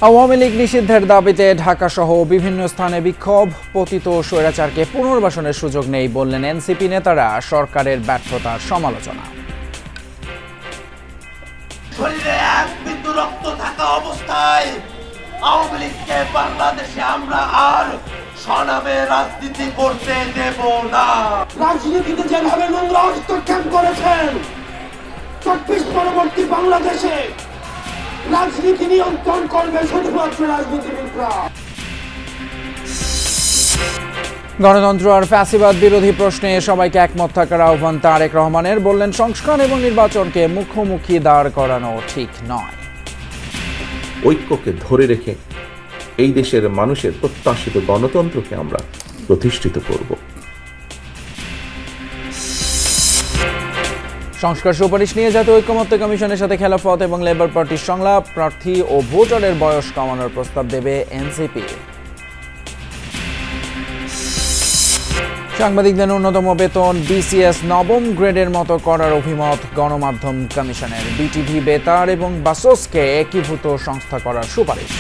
আওয়ামী লীগ নিষিদ্ধের দাবিতে ঢাকাসহ বিভিন্ন স্থানে বিক্ষোভ। পতিত স্বৈরাচারকে পুনর্বাসনের সুযোগ নেই বললেন এনসিপি নেতারা। সরকারের ব্যর্থতার সমালোচনা। শরীরে এক বিন্দু রক্ত থাকা অবস্থায় আওয়ামী লীগকে বাংলাদেশে আমরা আর সনামে রাজনীতি করতে দেব না। রাজনীতিতে যেভাবে নোংরা হস্তক্ষেপ করেছেন ২৪ পরবর্তী বাংলাদেশে রাজনীতি নিয়ন্ত্রণ করবে শুধুমাত্র রাজনীতিবিদরা। গণতন্ত্র আর ফ্যাসিবাদ বিরোধী প্রশ্নে সবাইকে একমত থাকার আহ্বান তারেক রহমানের। বললেন, সংস্কার এবং নির্বাচনকে মুখোমুখি দাঁড় করানো ঠিক নয়। ঐক্যকে ধরে রেখে এই দেশের মানুষের প্রত্যাশিত গণতন্ত্রকে আমরা প্রতিষ্ঠিত করব। সংস্কার সুপারিশ নিয়ে জাতীয় ঐক্যমত্য কমিশনের সাথে খেলাফত এবং লেবার পার্টির সংলাপ। প্রার্থী ও ভোটারের বয়স কমানোর প্রস্তাব দেবে এনসিপি। সাংবাদিকদের ন্যূনতম বেতন বিসিএস নবম গ্রেডের মতো করার অভিমত গণমাধ্যম কমিশনের। বিটিভি, বেতার এবং বাসসকে একীভূত সংস্থা করার সুপারিশ।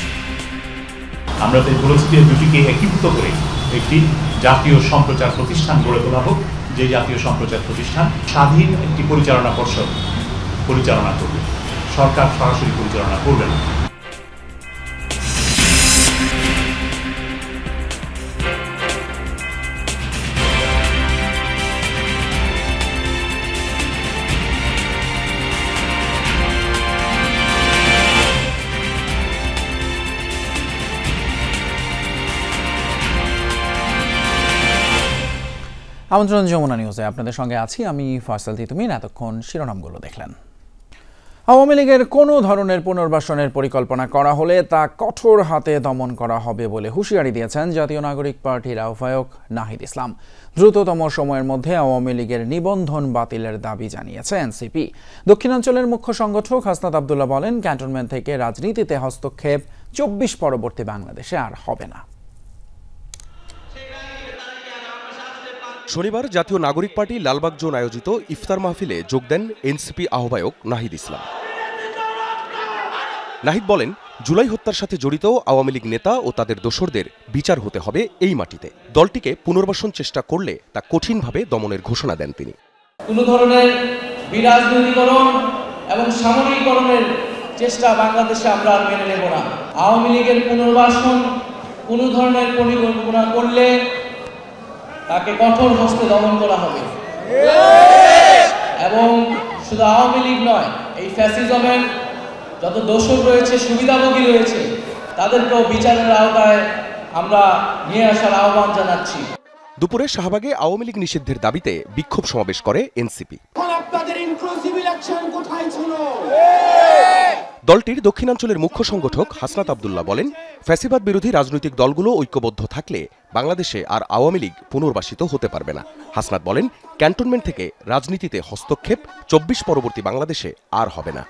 আমরা তাই বলেছি যে দুটিকে একীভূত করে একটি জাতীয় সম্প্রচার প্রতিষ্ঠান গড়ে তোলা হোক, যে জাতীয় সম্প্রচার প্রতিষ্ঠান স্বাধীন একটি পরিচালনা পর্ষদ পরিচালনা করবে, সরকার সরাসরি পরিচালনা করবে না। আমন্ত্রণ যমুনা নিউজে আপনাদের সঙ্গে আছি আমি ফয়সাল তিতুমিন। এতক্ষণ শিরোনামগুলো দেখলেন। আওয়ামী লীগের কোনো ধরনের পুনর্বাসনের পরিকল্পনা করা হলে তা কঠোর হাতে দমন করা হবে বলে হুঁশিয়ারি দিয়েছেন জাতীয় নাগরিক পার্টির আহ্বায়ক নাহিদ ইসলাম। দ্রুততম সময়ের মধ্যে আওয়ামী লীগের নিবন্ধন বাতিলের দাবি জানিয়েছে এনসিপি। দক্ষিণাঞ্চলের মুখ্য সংগঠক হাসনাত আবদুল্লাহ বলেন, ক্যান্টনমেন্ট থেকে রাজনীতিতে হস্তক্ষেপ ২৪ পরবর্তী বাংলাদেশে আর হবে না। শনিবার জাতীয় নাগরিক পার্টি লালবাগ জোন আয়োজিত ইফতার মাহফিলে যোগ দেন এনসিপি আহ্বায়ক নাহিদ ইসলাম। নাহিদ বলেন, জুলাই হত্যার সাথে জড়িত আওয়ামী লীগ নেতা ও তাদের দোসরদের বিচার হতে হবে এই মাটিতে। দলটিকে পুনর্বাসন চেষ্টা করলে তা কঠিনভাবে দমনের ঘোষণা দেন তিনি। কোনো ধরনের বিরাজনীতিকরণ এবং সামরিককরণের চেষ্টা বাংলাদেশে আমরা আর মেনে নেব না। আওয়ামী লীগের পুনর্বাসন কোনো ধরনের পরিকল্পনা করলে তাকে কঠোর হস্তে দমন করা হবে। এবং শুধু আওয়ামী লীগ নয়, এই ফ্যাসিজমের যত দোষর রয়েছে, সুবিধাভোগী রয়েছে, তাদেরকেও বিচারের আওতায় আমরা নিয়ে আসার আহ্বান জানাচ্ছি। দুপুরে শাহবাগে আওয়ামী লীগ নিষিদ্ধের দাবিতে বিক্ষোভ সমাবেশ করে এনসিপি। দলটির দক্ষিণাঞ্চলের মুখ্য সংগঠক হাসনাত আবদুল্লাহ বলেন, ফ্যাসিবাদ বিরোধী রাজনৈতিক দলগুলো ঐক্যবদ্ধ থাকলে বাংলাদেশে আর আওয়ামী লীগ পুনর্বাসিত হতে পারবে না। হাসনাত বলেন, ক্যান্টনমেন্ট থেকে রাজনীতিতে হস্তক্ষেপ ২৪ পরবর্তী বাংলাদেশে আর হবে না।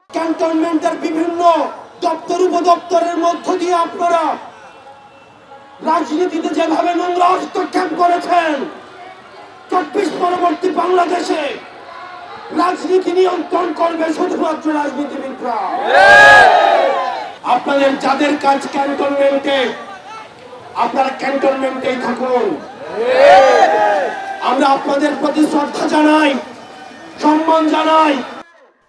ক্যান্টনমেন্টের বিভিন্ন দপ্তর উপদপ্তরের মধ্য দিয়ে আপনারা রাজনীতিতে যেভাবে নোংরা হস্তক্ষেপ করেছেন ২৪ পরবর্তী বাংলাদেশে রাজনীতি নিয়ন্ত্রণ করবে শুধুমাত্র রাজনীতিবিদরা। আপনাদের যাদের কাজ ক্যান্টনমেন্টে, আপনারা ক্যান্টনমেন্টেই থাকুন। আমরা আপনাদের প্রতি শ্রদ্ধা জানাই, সম্মান জানাই।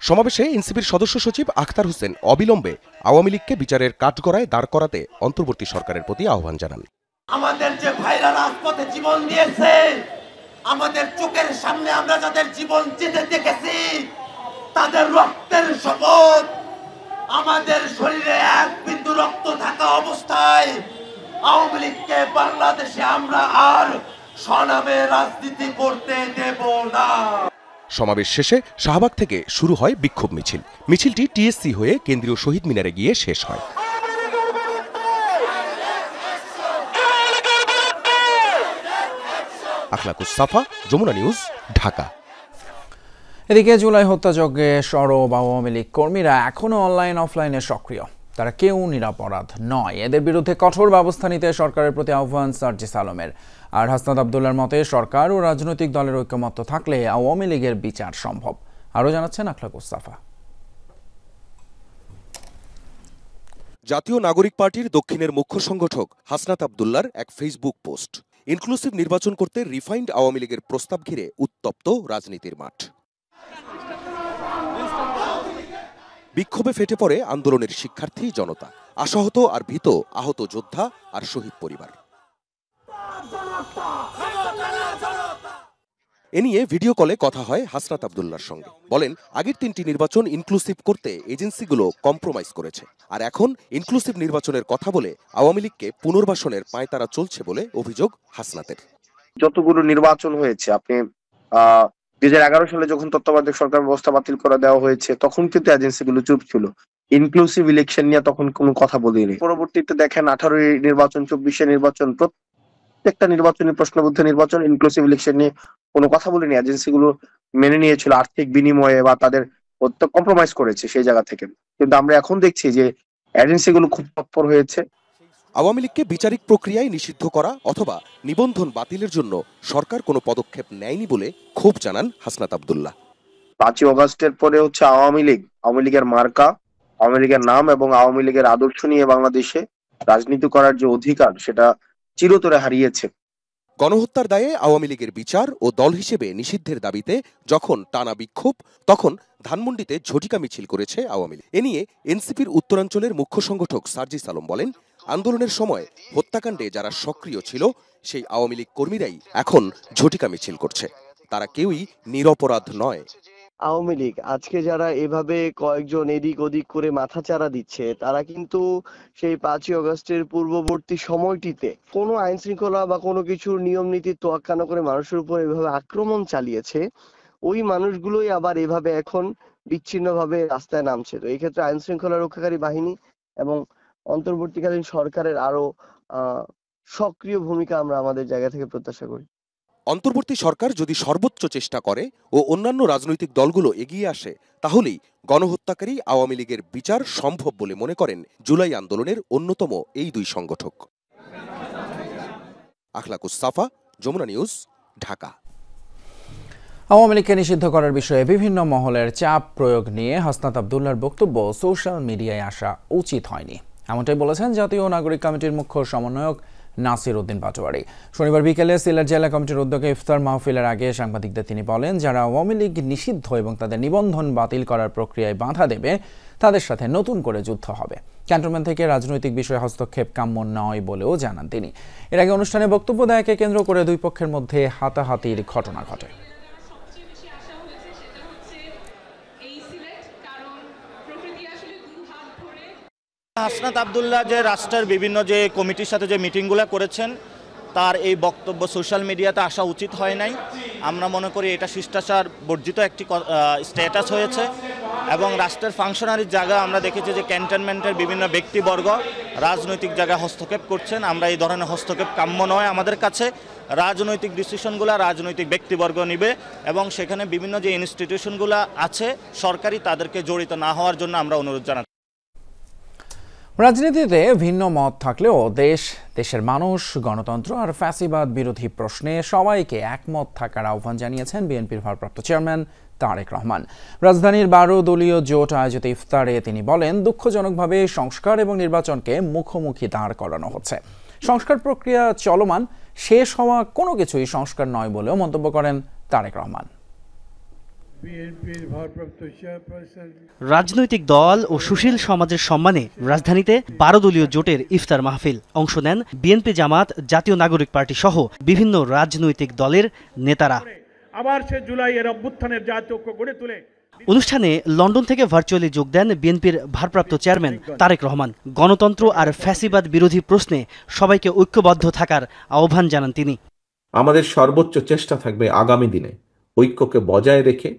সমাবেশে এনসিপির সদস্য সচিব আখতার হোসেন অবিলম্বে আওয়ামী লীগকে বিচারের কাঠগড়ায় দাঁড় করাতে অন্তর্বর্তী সরকারের প্রতি আহ্বান জানান। আমাদের যে ভাইরা রাজপথে জীবন দিয়েছে, আমাদের চোখের সামনে আমরা যাদের জীবন যেতে দেখেছি, তাদের রক্তের শপথ, আমাদের শরীরে এক বিন্দু রক্ত থাকা অবস্থায় আওয়ামী লীগকে বাংলাদেশে আমরা আর সনামে রাজনীতি করতে দেব না। সমাবেশ শেষে শাহবাগ থেকে শুরু হয় বিক্ষোভ মিছিল। মিছিলটি টিএসসি হয়ে কেন্দ্রীয় শহীদ মিনারে গিয়ে শেষ হয়। আখলাকুস সাফা, যমুনা নিউজ, ঢাকা। এদিকে জুলাই হত্যাযজ্ঞে সরব আওয়ামী লীগ কর্মীরা এখনও অনলাইন অফলাইনে সক্রিয়। তারা কেউ নিরাপরাধ নয়। এদের বিরুদ্ধে কঠোর ব্যবস্থা নিতে সরকারের প্রতি আহ্বান সার্জিস আলমের। আর হাসনাত আবদুল্লাহর মতে, সরকার ও রাজনৈতিক দলের ঐক্যমত্য থাকলে আওয়ামী লীগের বিচার সম্ভব। আরও জানাচ্ছেন আখলাকুস সাফা। জাতীয় নাগরিক পার্টির দক্ষিণের মুখ্য সংগঠক হাসনাত আব্দুল্লার এক ফেসবুক পোস্ট। ইনক্লুসিভ নির্বাচন করতে রিফাইন্ড আওয়ামী লীগের প্রস্তাব ঘিরে উত্তপ্ত রাজনীতির মাঠ। বিক্ষোভে ফেটে পড়ে আন্দোলনের শিক্ষার্থী জনতা, আশাহত আর ভীত আহত যোদ্ধা আর শহীদ পরিবার। এ নিয়ে ভিডিও কলে কথা হয় হাসনাত আব্দুল্লার সঙ্গে। বলেন, আগের 3টি নির্বাচন ইনক্লুসিভ করতে এজেন্সিগুলো কম্প্রোমাইজ করেছে, আর এখন ইনক্লুসিভ নির্বাচনের কথা বলে আওয়ামী লীগকে পুনর্বাসনের পায়তারা চলছে বলে অভিযোগ হাসনাতের। যতগুলো নির্বাচন হয়েছে, আপনি 2011 সালে যখন তত্ত্বাবধায়ক সরকার ব্যবস্থা বাতিল করে দেওয়া হয়েছে, তখন কিন্তু এজেন্সিগুলো চুপ ছিল। ইনক্লুসিভ ইলেকশন নিয়ে তখন কোনো কথা বলিনি। পরবর্তীতে দেখেন 18 নির্বাচন, 24 নির্বাচন, প্রত্যেকটা নির্বাচনী প্রশ্নবদ্ধ নির্বাচন, ইনক্লুসিভ ইলেকশন নিয়ে কোনো কথা বলিনি। এজেন্সিগুলো মেনে নিয়েছিল আর্থিক বিনিময়ে বা তাদের কম্প্রোমাইজ করেছে সেই জায়গা থেকে। কিন্তু আমরা এখন দেখছি যে এজেন্সিগুলো খুব তৎপর হয়েছে। আওয়ামী লীগকে বিচারিক প্রক্রিয়ায় নিষিদ্ধ করা অথবা নিবন্ধন বাতিলের জন্য সরকার কোনো পদক্ষেপ নেয়নি বলে ক্ষোভ জানান হাসনাত আব্দুল্লাহ। 5ই অগাস্টের পরে হচ্ছে আওয়ামী লীগের মার্কা, আওয়ামী লীগের নাম এবং আওয়ামী লীগের আদর্শ নিয়ে বাংলাদেশে রাজনীতি করার যে অধিকার, সেটা চিরতরে হারিয়েছে। গণহত্যার দায়ে আওয়ামী লীগের বিচার ও দল হিসেবে নিষিদ্ধের দাবিতে যখন টানা বিক্ষোভ, তখন ধানমন্ডিতে ঝটিকা মিছিল করেছে আওয়ামী লীগ। এ নিয়ে এনসিপির উত্তরাঞ্চলের মুখ্য সংগঠক সার্জিস আলম বলেন, আন্দোলনের সময় হত্যাকাণ্ডে যারা সক্রিয় ছিল সেই আওয়ামী লীগ কর্মীরাই এখন ঝটিকা মিছিল করছে, তারা কেউই নিরপরাধ নয়। আওয়ামী লীগ আজকে যারা এভাবে কয়েকজন এদিক ওদিক করে মাথাচাড়া দিচ্ছে, তারা কিন্তু সেই 5ই অগস্টের পূর্ববর্তী সময়টিতে কোনো আইন শৃঙ্খলা বা কোনো কিছুর নিয়ম নীতি তোয়াক্কা না করে মানুষের উপর এভাবে আক্রমণ চালিয়েছে। ওই মানুষগুলোই আবার এভাবে এখন বিচ্ছিন্নভাবে রাস্তায় নামছে। তো এই ক্ষেত্রে আইন শৃঙ্খলা রক্ষাকারী বাহিনী এবং অন্তর্বর্তীকালীন সরকারের আরো সক্রিয় ভূমিকা আমরা আমাদের জায়গা থেকে প্রত্যাশা করি। অন্তর্বর্তী সরকার যদি সর্বোচ্চ চেষ্টা করে ও অন্যান্য রাজনৈতিক দলগুলো এগিয়ে আসে, তাহলেই গণহত্যাকারী আওয়ামী লীগের বিচার সম্ভব বলে মনে করেন জুলাই আন্দোলনের অন্যতম এই 2 সংগঠক। আখলাকুস সাফা, যমুনা নিউজ, ঢাকা। আওয়ামী লীগকে নিষিদ্ধ করার বিষয়ে বিভিন্ন মহলের চাপ প্রয়োগ নিয়ে হাসনাত আব্দুল্লাহর বক্তব্য সোশ্যাল মিডিয়ায় আসা উচিত হয়নি, এমনটাই বলেছেন জাতীয় নাগরিক কমিটির মুখ্য সমন্বয়ক নাসির উদ্দিন পাটোয়ারি। শনিবার বিকেলে সিলেট জেলা কমিটির উদ্যোগে ইফতার মাহফিলের আগে সাংবাদিকদের তিনি বলেন, যারা আওয়ামী লীগ নিষিদ্ধ এবং তাদের নিবন্ধন বাতিল করার প্রক্রিয়ায় বাধা দেবে, তাদের সাথে নতুন করে যুদ্ধ হবে। ক্যান্টনমেন্ট থেকে রাজনৈতিক বিষয়ে হস্তক্ষেপ কাম্য নয় বলেও জানান তিনি। এর আগে অনুষ্ঠানে বক্তব্য দেয়াকে কেন্দ্র করে 2 পক্ষের মধ্যে হাতাহাতির ঘটনা ঘটে। হাসনাত আব্দুল্লাহ যে রাষ্ট্রের বিভিন্ন যে কমিটির সাথে যে মিটিংগুলো করেছেন, তার এই বক্তব্য সোশ্যাল মিডিয়াতে আসা উচিত হয় নাই। আমরা মনে করি এটা শিষ্টাচার বর্জিত একটি স্ট্যাটাস হয়েছে এবং রাষ্ট্রের ফাংশনারির জায়গা আমরা দেখেছি যে ক্যান্টনমেন্টের বিভিন্ন ব্যক্তিবর্গ রাজনৈতিক জায়গায় হস্তক্ষেপ করছেন। আমরা এই ধরনের হস্তক্ষেপ কাম্য নয় আমাদের কাছে। রাজনৈতিক ডিসিশনগুলো রাজনৈতিক ব্যক্তিবর্গ নেবে এবং সেখানে বিভিন্ন যে ইনস্টিটিউশনগুলো আছে সরকারি, তাদেরকে জড়িত না হওয়ার জন্য আমরা অনুরোধ জানাচ্ছি। রাজনীতিতে ভিন্ন মত থাকলেও দেশের মানুষ, গণতন্ত্র আর ফ্যাসিবাদ বিরোধী প্রশ্নে সবাইকে একমত থাকার আহ্বান জানিয়েছেন বিএনপির ভারপ্রাপ্ত চেয়ারম্যান তারেক রহমান। রাজধানীর 12 দলীয় জোট আয়োজিত ইফতারে তিনি বলেন, দুঃখজনকভাবে সংস্কার এবং নির্বাচনকে মুখোমুখি দাঁড় করানো হচ্ছে। সংস্কার প্রক্রিয়া চলমান, শেষ হওয়া কোনো কিছুই সংস্কার নয় বলেও মন্তব্য করেন তারেক রহমান। রাজনৈতিক দল ও সুশীল সমাজের সম্মানে রাজধানীতে 12 দলীয় জোটের ইফতার মাহফিল। অংশ নেন বিএনপি, জামাত, জাতীয় নাগরিক পার্টি সহ বিভিন্ন রাজনৈতিক দলের নেতারা। আবার সে জুলাইয়ের অভ্যুত্থানের জাতীয় ঐক্য গড়ে তোলে। অনুষ্ঠানে লন্ডন থেকে ভার্চুয়ালি যোগ দেন বিএনপির ভারপ্রাপ্ত চেয়ারম্যান তারেক রহমান। গণতন্ত্র আর ফ্যাসিবাদ বিরোধী প্রশ্নে সবাইকে ঐক্যবদ্ধ থাকার আহ্বান জানান তিনি। আমাদের সর্বোচ্চ চেষ্টা থাকবে আগামী দিনে ঐক্যকে বজায় রেখে,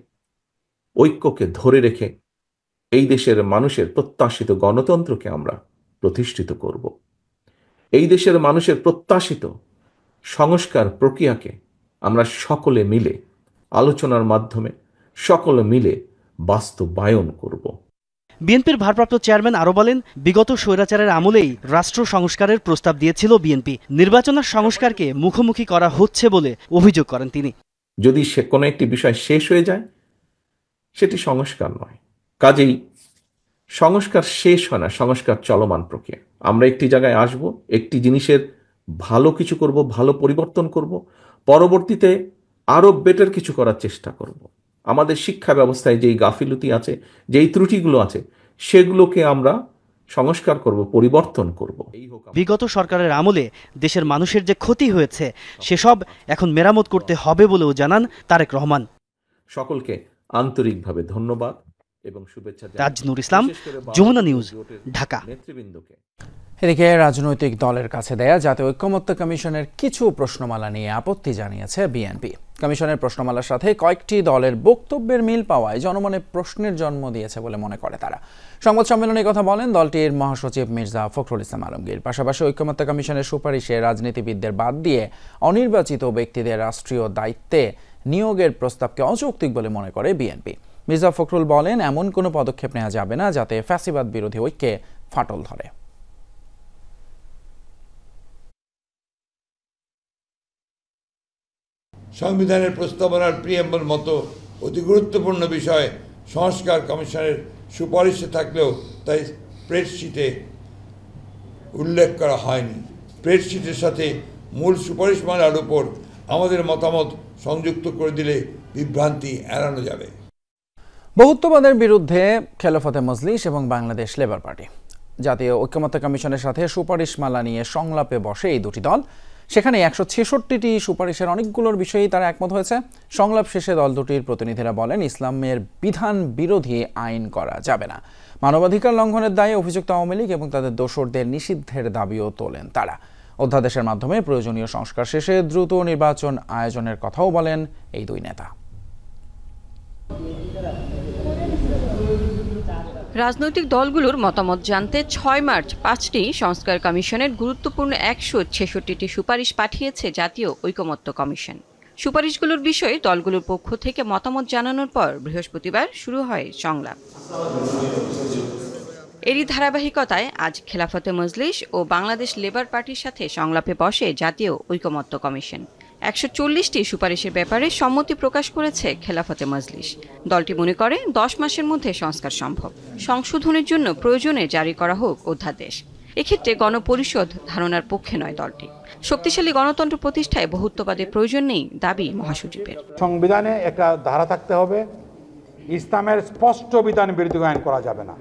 ঐক্যকে ধরে রেখে এই দেশের মানুষের প্রত্যাশিত গণতন্ত্রকে আমরা প্রতিষ্ঠিত করব। এই দেশের মানুষের প্রত্যাশিত সংস্কার প্রক্রিয়াকে আমরা সকলে মিলে আলোচনার মাধ্যমে সকলে মিলে বাস্তবায়ন করব। বিএনপির ভারপ্রাপ্ত চেয়ারম্যান আরো বলেন, বিগত স্বৈরাচারের আমলেই রাষ্ট্র সংস্কারের প্রস্তাব দিয়েছিল বিএনপি। নির্বাচনের সংস্কারকে মুখোমুখি করা হচ্ছে বলে অভিযোগ করেন তিনি। যদি সে কোনো একটি বিষয় শেষ হয়ে যায়, সেটি সংস্কার নয়। কাজেই সংস্কার শেষ হয় না, সংস্কার চলমান প্রক্রিয়া। আমরা একটি জায়গায় আসব, একটি জিনিসের ভালো কিছু করব, ভালো পরিবর্তন করব, পরবর্তীতে আরো বেটার কিছু করার চেষ্টা করব। আমাদের শিক্ষা ব্যবস্থায় যেই গাফিলতি আছে, যেই ত্রুটিগুলো আছে, সেগুলোকে আমরা সংস্কার করব, পরিবর্তন করব। বিগত সরকারের আমলে দেশের মানুষের যে ক্ষতি হয়েছে সেসব এখন মেরামত করতে হবে বলেও জানান তারেক রহমান। সকলকে আন্তরিকভাবে ধন্যবাদ এবং শুভেচ্ছা। তাজনুর ইসলাম, যমুনা নিউজ, ঢাকা। নেতৃবৃন্দকে এদিকে রাজনৈতিক দলের কাছে দেয়া জাতীয় ঐকমত্য কমিশনের কিছু প্রশ্নমালা নিয়ে আপত্তি জানিয়েছে বিএনপি। কমিশনের প্রশ্নমালার সাথে কয়েকটি দলের বক্তব্যের মিল পাওয়ায় জনমনে প্রশ্নের জন্ম দিয়েছে বলে মনে করে তারা। সংবাদ সম্মেলনে কথা বলেন দলটির মহাসচিব মির্জা ফখরুল ইসলাম আলমগীর। পাশাপাশি ঐকমত্য কমিশনের সুপারিশে রাজনীতিবিদদের বাদ দিয়ে অনির্বাচিত ব্যক্তিদের রাষ্ট্রীয় দায়িত্বে নিয়োগের প্রস্তাবকে অযৌক্তিক বলে মনে করে বিএনপি। মির্জা ফখরুল বলেন, এমন কোনো পদক্ষেপ নেওয়া যাবে না যাতে ফ্যাসিবাদ বিরোধী ঐক্যে ফাটল ধরে। সংবিধানের প্রস্তাবনার প্রিয়াম্বল মতো অতি গুরুত্বপূর্ণ বিষয় সংস্কার কমিশনের সুপারিশে থাকলেও তাই স্প্রেডশিটে উল্লেখ করা হয়নি। স্প্রেডশিটের সাথে মূল সুপারিশমালার উপর আমাদের মতামত সংযুক্ত করে দিলে বিভ্রান্তি এড়ানো যাবে। বহুত্ববাদের বিরুদ্ধে খেলাফতে মজলিস এবং বাংলাদেশ লেবার পার্টি জাতীয় ঐকমত্য কমিশনের সাথে সুপারিশমালা নিয়ে সংলাপে বসে এই দুটি দল। সেখানে 166টি সুপারিশের অনেকগুলোর বিষয়েই তারা একমত হয়েছে। সংলাপ শেষে দল দুটির প্রতিনিধিরা বলেন, ইসলামের বিধান বিরোধী আইন করা যাবে না। মানবাধিকার লঙ্ঘনের দায়ে অভিযুক্ত আওয়ামী লীগ এবং তাদের দোসরদের নিষিদ্ধের দাবিও তোলেন তারা। অধ্যাদেশের মাধ্যমে প্রয়োজনীয় সংস্কার শেষে দ্রুত নির্বাচন আয়োজনের কথাও বলেন এই দুই নেতা। রাজনৈতিক দলগুলোর মতামত জানতে 6 মার্চ 5টি সংস্কার কমিশনের গুরুত্বপূর্ণ 166টি সুপারিশ পাঠিয়েছে জাতীয় ঐকমত্য কমিশন। সুপারিশগুলোর বিষয়ে দলগুলোর পক্ষ থেকে মতামত জানানোর পর বৃহস্পতিবার শুরু হয় সংলাপ। এরই ধারাবাহিকতায় আজ খেলাফতে মজলিস ও বাংলাদেশ লেবার পার্টির সাথে সংলাপে বসে জাতীয় ঐকমত্য কমিশন। 140টি সুপারিশের ব্যাপারে সম্মতি প্রকাশ করেছে খেলাফতে মজলিস। দলটি মনে করে 10 মাসের মধ্যে সংস্কার সম্ভব। সংশোধনের জন্য প্রয়োজনে জারি করা হোক অধ্যাদেশ। এক্ষেত্রে গণপরিষদ ধারণার পক্ষে নয় দলটি। শক্তিশালী গণতন্ত্র প্রতিষ্ঠায় বহুত্ববাদের প্রয়োজন নেই দাবি মহাসচিবের। সংবিধানে একটা ধারা থাকতে হবে, ইসলামের স্পষ্ট বিধান বিরোধী আইন করা যাবে না।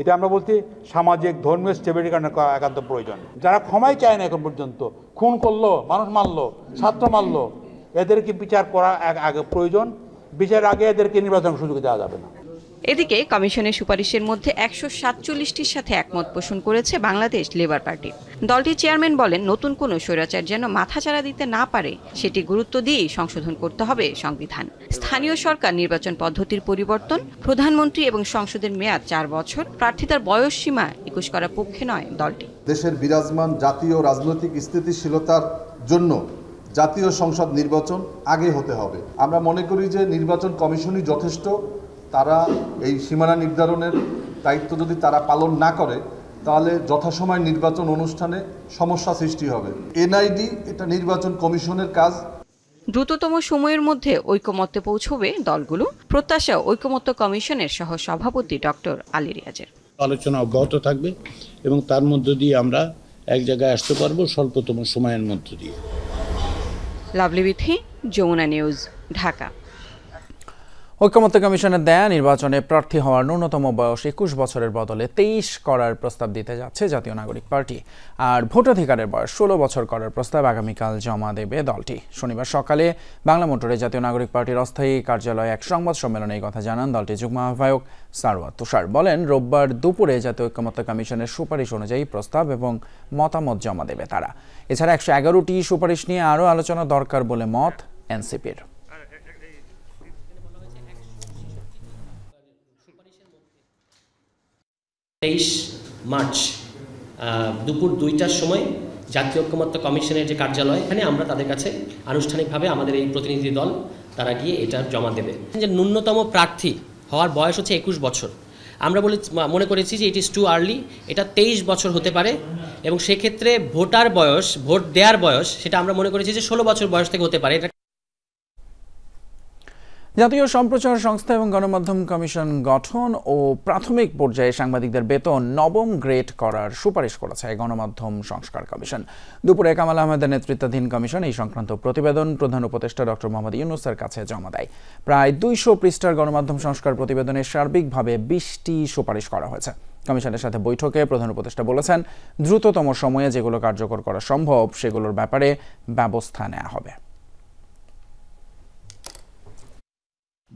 এটা আমরা বলছি সামাজিক ধর্মীয় স্টেবিলিটি কারণে একান্ত প্রয়োজন। যারা ক্ষমাই চায় না এখন পর্যন্ত, খুন করলো, মানুষ মারলো, ছাত্র মারলো, এদেরকে বিচার করা আগে প্রয়োজন। বিচারের আগে এদেরকে নির্বাচনের সুযোগ দেওয়া যাবে না। এদিকে কমিশনের সুপারিশের মধ্যে 147টির সাথে একমত পোষণ করেছে বাংলাদেশ লেবার পার্টি। দলটির চেয়ারম্যান বলেন, নতুন কোনো স্বৈরাচার যেন মাথাচাড়া দিতে না পারে সেটি গুরুত্ব দিয়েই সংশোধন করতে হবে সংবিধান। স্থানীয় সরকার নির্বাচন পদ্ধতির পরিবর্তন, প্রধানমন্ত্রী এবং সংসদের মেয়াদ 4 বছর, প্রার্থিতার বয়স সীমা 21 করার পক্ষে নয় দলটি। দেশের বিরাজমান জাতীয় রাজনৈতিক স্থিতিশীলতার জন্য জাতীয় সংসদ নির্বাচন আগে হতে হবে। আমরা মনে করি যে নির্বাচন কমিশনই যথেষ্ট। তারা এই সীমানা নির্ধারণের দায়িত্ব যদি তারা পালন না করে তাহলে যথাসময় নির্বাচন অনুষ্ঠানে সমস্যা সৃষ্টি হবে। এনআইডি এটা নির্বাচন কমিশনের কাজ। দ্রুততম সময়ের মধ্যে ঐকমত্যে পৌঁছবে দলগুলো, প্রত্যাশা ঐকমত্য কমিশনের সহ সভাপতি ডক্টর আলী রিয়াজের। আলোচনা অব্যাহত থাকবে এবং তার মধ্য দিয়ে আমরা এক জায়গায় আসতে পারবো স্বল্পতম সময়ের মধ্য দিয়ে। লাভলি বিথি, যমুনা নিউজ, ঢাকা। ঐকমত্য কমিশনের দেয়া নির্বাচনে প্রার্থী হওয়ার ন্যূনতম বয়স 21 বছরের বদলে 23 করার প্রস্তাব দিতে যাচ্ছে জাতীয় নাগরিক পার্টি। আর ভোটাধিকারের বয়স 16 বছর করার প্রস্তাব আগামীকাল জমা দেবে দলটি। শনিবার সকালে বাংলা মোটরে জাতীয় নাগরিক পার্টির অস্থায়ী কার্যালয়ে এক সংবাদ সম্মেলনে এই কথা জানান দলটির যুগ্ম আহ্বায়ক সারওয়ার তুষার। বলেন, রোববার দুপুরে জাতীয় ঐকমত্য কমিশনের সুপারিশ অনুযায়ী প্রস্তাব এবং মতামত জমা দেবে তারা। এছাড়া 111টি সুপারিশ নিয়ে আরও আলোচনা দরকার বলে মত এনসিপির। মার্চ দুপুর 2টার সময় জাতীয় ঐকমত্য কমিশনের যে কার্যালয়, এখানে আমরা তাদের কাছে আনুষ্ঠানিকভাবে আমাদের এই প্রতিনিধি দল তারা গিয়ে এটা জমা দেবে। যে ন্যূনতম প্রার্থী হওয়ার বয়স হচ্ছে 21 বছর। আমরা মনে করেছি যে ইট ইজ টু আর্লি, এটা 23 বছর হতে পারে এবং সেক্ষেত্রে ভোটার বয়স, ভোট দেওয়ার বয়স, সেটা আমরা মনে করেছি যে 16 বছর বয়স থেকে হতে পারে। জাতীয় সম্প্রচার সংস্থা এবং গণমাধ্যম কমিশন গঠন ও প্রাথমিক পর্যায়ে সাংবাদিকদের বেতন নবম গ্রেড করার সুপারিশ করেছে গণমাধ্যম সংস্কার কমিশন। দুপুরে কামাল আহমেদের নেতৃত্বাধীন কমিশন এই সংক্রান্ত প্রতিবেদন প্রধান উপদেষ্টা ডক্টর মোহাম্মদ ইউনূসের কাছে জমা দেয়। প্রায় 200 পৃষ্ঠার গণমাধ্যম সংস্কার প্রতিবেদনে সার্বিকভাবে 20টি সুপারিশ করা হয়েছে। কমিশনের সাথে বৈঠকে প্রধান উপদেষ্টা বলেছেন, দ্রুততম সময়ে যেগুলো কার্যকর করা সম্ভব সেগুলোর ব্যাপারে ব্যবস্থা নেওয়া হবে।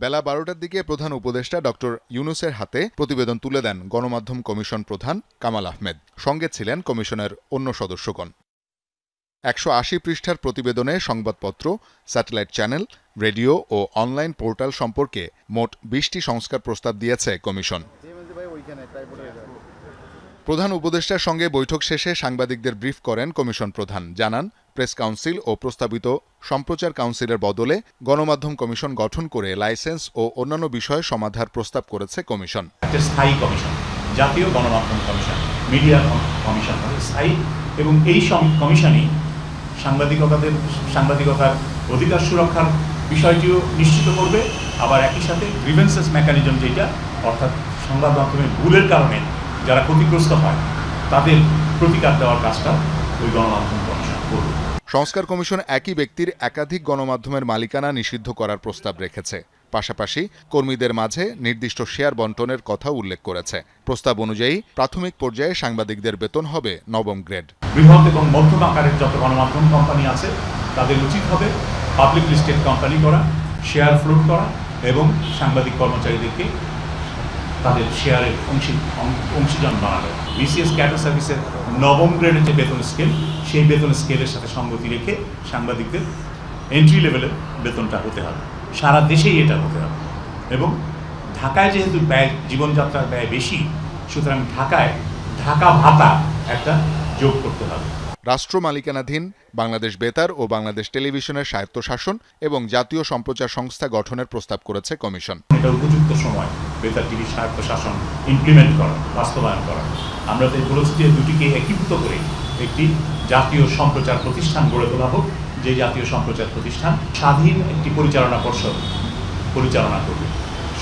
বেলা 12টার দিকে প্রধান উপদেষ্টা ডক্টর ইউনূসের হাতে প্রতিবেদন তুলে দেন গণমাধ্যম কমিশন প্রধান কামাল আহমেদ। সঙ্গে ছিলেন কমিশনের অন্য সদস্যগণ। 180 পৃষ্ঠার প্রতিবেদনে সংবাদপত্র, স্যাটেলাইট চ্যানেল, রেডিও ও অনলাইন পোর্টাল সম্পর্কে মোট 20টি সংস্কার প্রস্তাব দিয়েছে কমিশন। প্রধান উপদেষ্টার সঙ্গে বৈঠক শেষে সাংবাদিকদের ব্রিফ করেন কমিশন প্রধান। জানান, প্রেস কাউন্সিল ও প্রস্তাবিত সম্প্রচার কাউন্সিলের বদলে গণমাধ্যম কমিশন গঠন করে লাইসেন্স ও অন্যান্য বিষয়ে সমাধার প্রস্তাব করেছে কমিশন। একটা স্থায়ী কমিশন, জাতীয় গণমাধ্যম কমিশন, মিডিয়া কমিশন স্থায়ী, এবং এই কমিশনই সাংবাদিকতার অধিকার সুরক্ষার বিষয়টিও নিশ্চিত করবে। আবার একই সাথে গ্রিভেন্সেস মেকানিজম, যেটা অর্থাৎ সংবাদ মাধ্যমের ভুলের কারণে যারা ক্ষতিগ্রস্ত হয় তাদের প্রতিকার দেওয়ার কাজটা ওই গণমাধ্যম কমিশন করবে। সংস্কার কমিশন একই ব্যক্তির একাধিক গণমাধ্যমের মালিকানা নিষিদ্ধ করার প্রস্তাব রেখেছে। পাশাপাশি কর্মীদের মাঝে নির্দিষ্ট শেয়ার বণ্টনের কথা উল্লেখ করেছে। প্রস্তাব অনুযায়ী প্রাথমিক পর্যায়ে সাংবাদিকদের বেতন হবে নবম গ্রেড। বৃহৎ এবং মধ্যম আকারের যত গণমাধ্যম কোম্পানি আছে তাদের উচিত হবে পাবলিক লিস্টেড কোম্পানি করা, শেয়ার ফ্লোট করা এবং সাংবাদিক কর্মচারীদেরকে তাদের শেয়ারের অংশীজন বানাবে। বিসিএস ক্যাডার সার্ভিসের নবম গ্রেডের যে বেতন স্কেল, সেই বেতন স্কেলের সাথে সঙ্গতি রেখে সাংবাদিকদের এন্ট্রি লেভেলের বেতনটা হতে হবে। সারা দেশেই এটা হতে হবে। এবং ঢাকায় যেহেতু ব্যয়, জীবনযাত্রার ব্যয় বেশি, সুতরাং ঢাকা ভাতা একটা যোগ করতে হবে। রাষ্ট্র মালিকানাধীন বাংলাদেশ বেতার ও বাংলাদেশ টেলিভিশনের স্বায়ত্তশাসন এবং জাতীয় সম্প্রচার সংস্থা গঠনের প্রস্তাব করেছে কমিশন। এটা উপযুক্ত সময় বেতার টিভির স্বায়ত্তশাসন ইমপ্লিমেন্ট করা, বাস্তবায়ন করা। আমরা তো বলেছি যে দুটিকে একীভূত করে একটি জাতীয় সম্প্রচার প্রতিষ্ঠান গড়ে তোলা হোক, যে জাতীয় সম্প্রচার প্রতিষ্ঠান স্বাধীন একটি পরিচালনা পর্ষদ পরিচালনা করবে,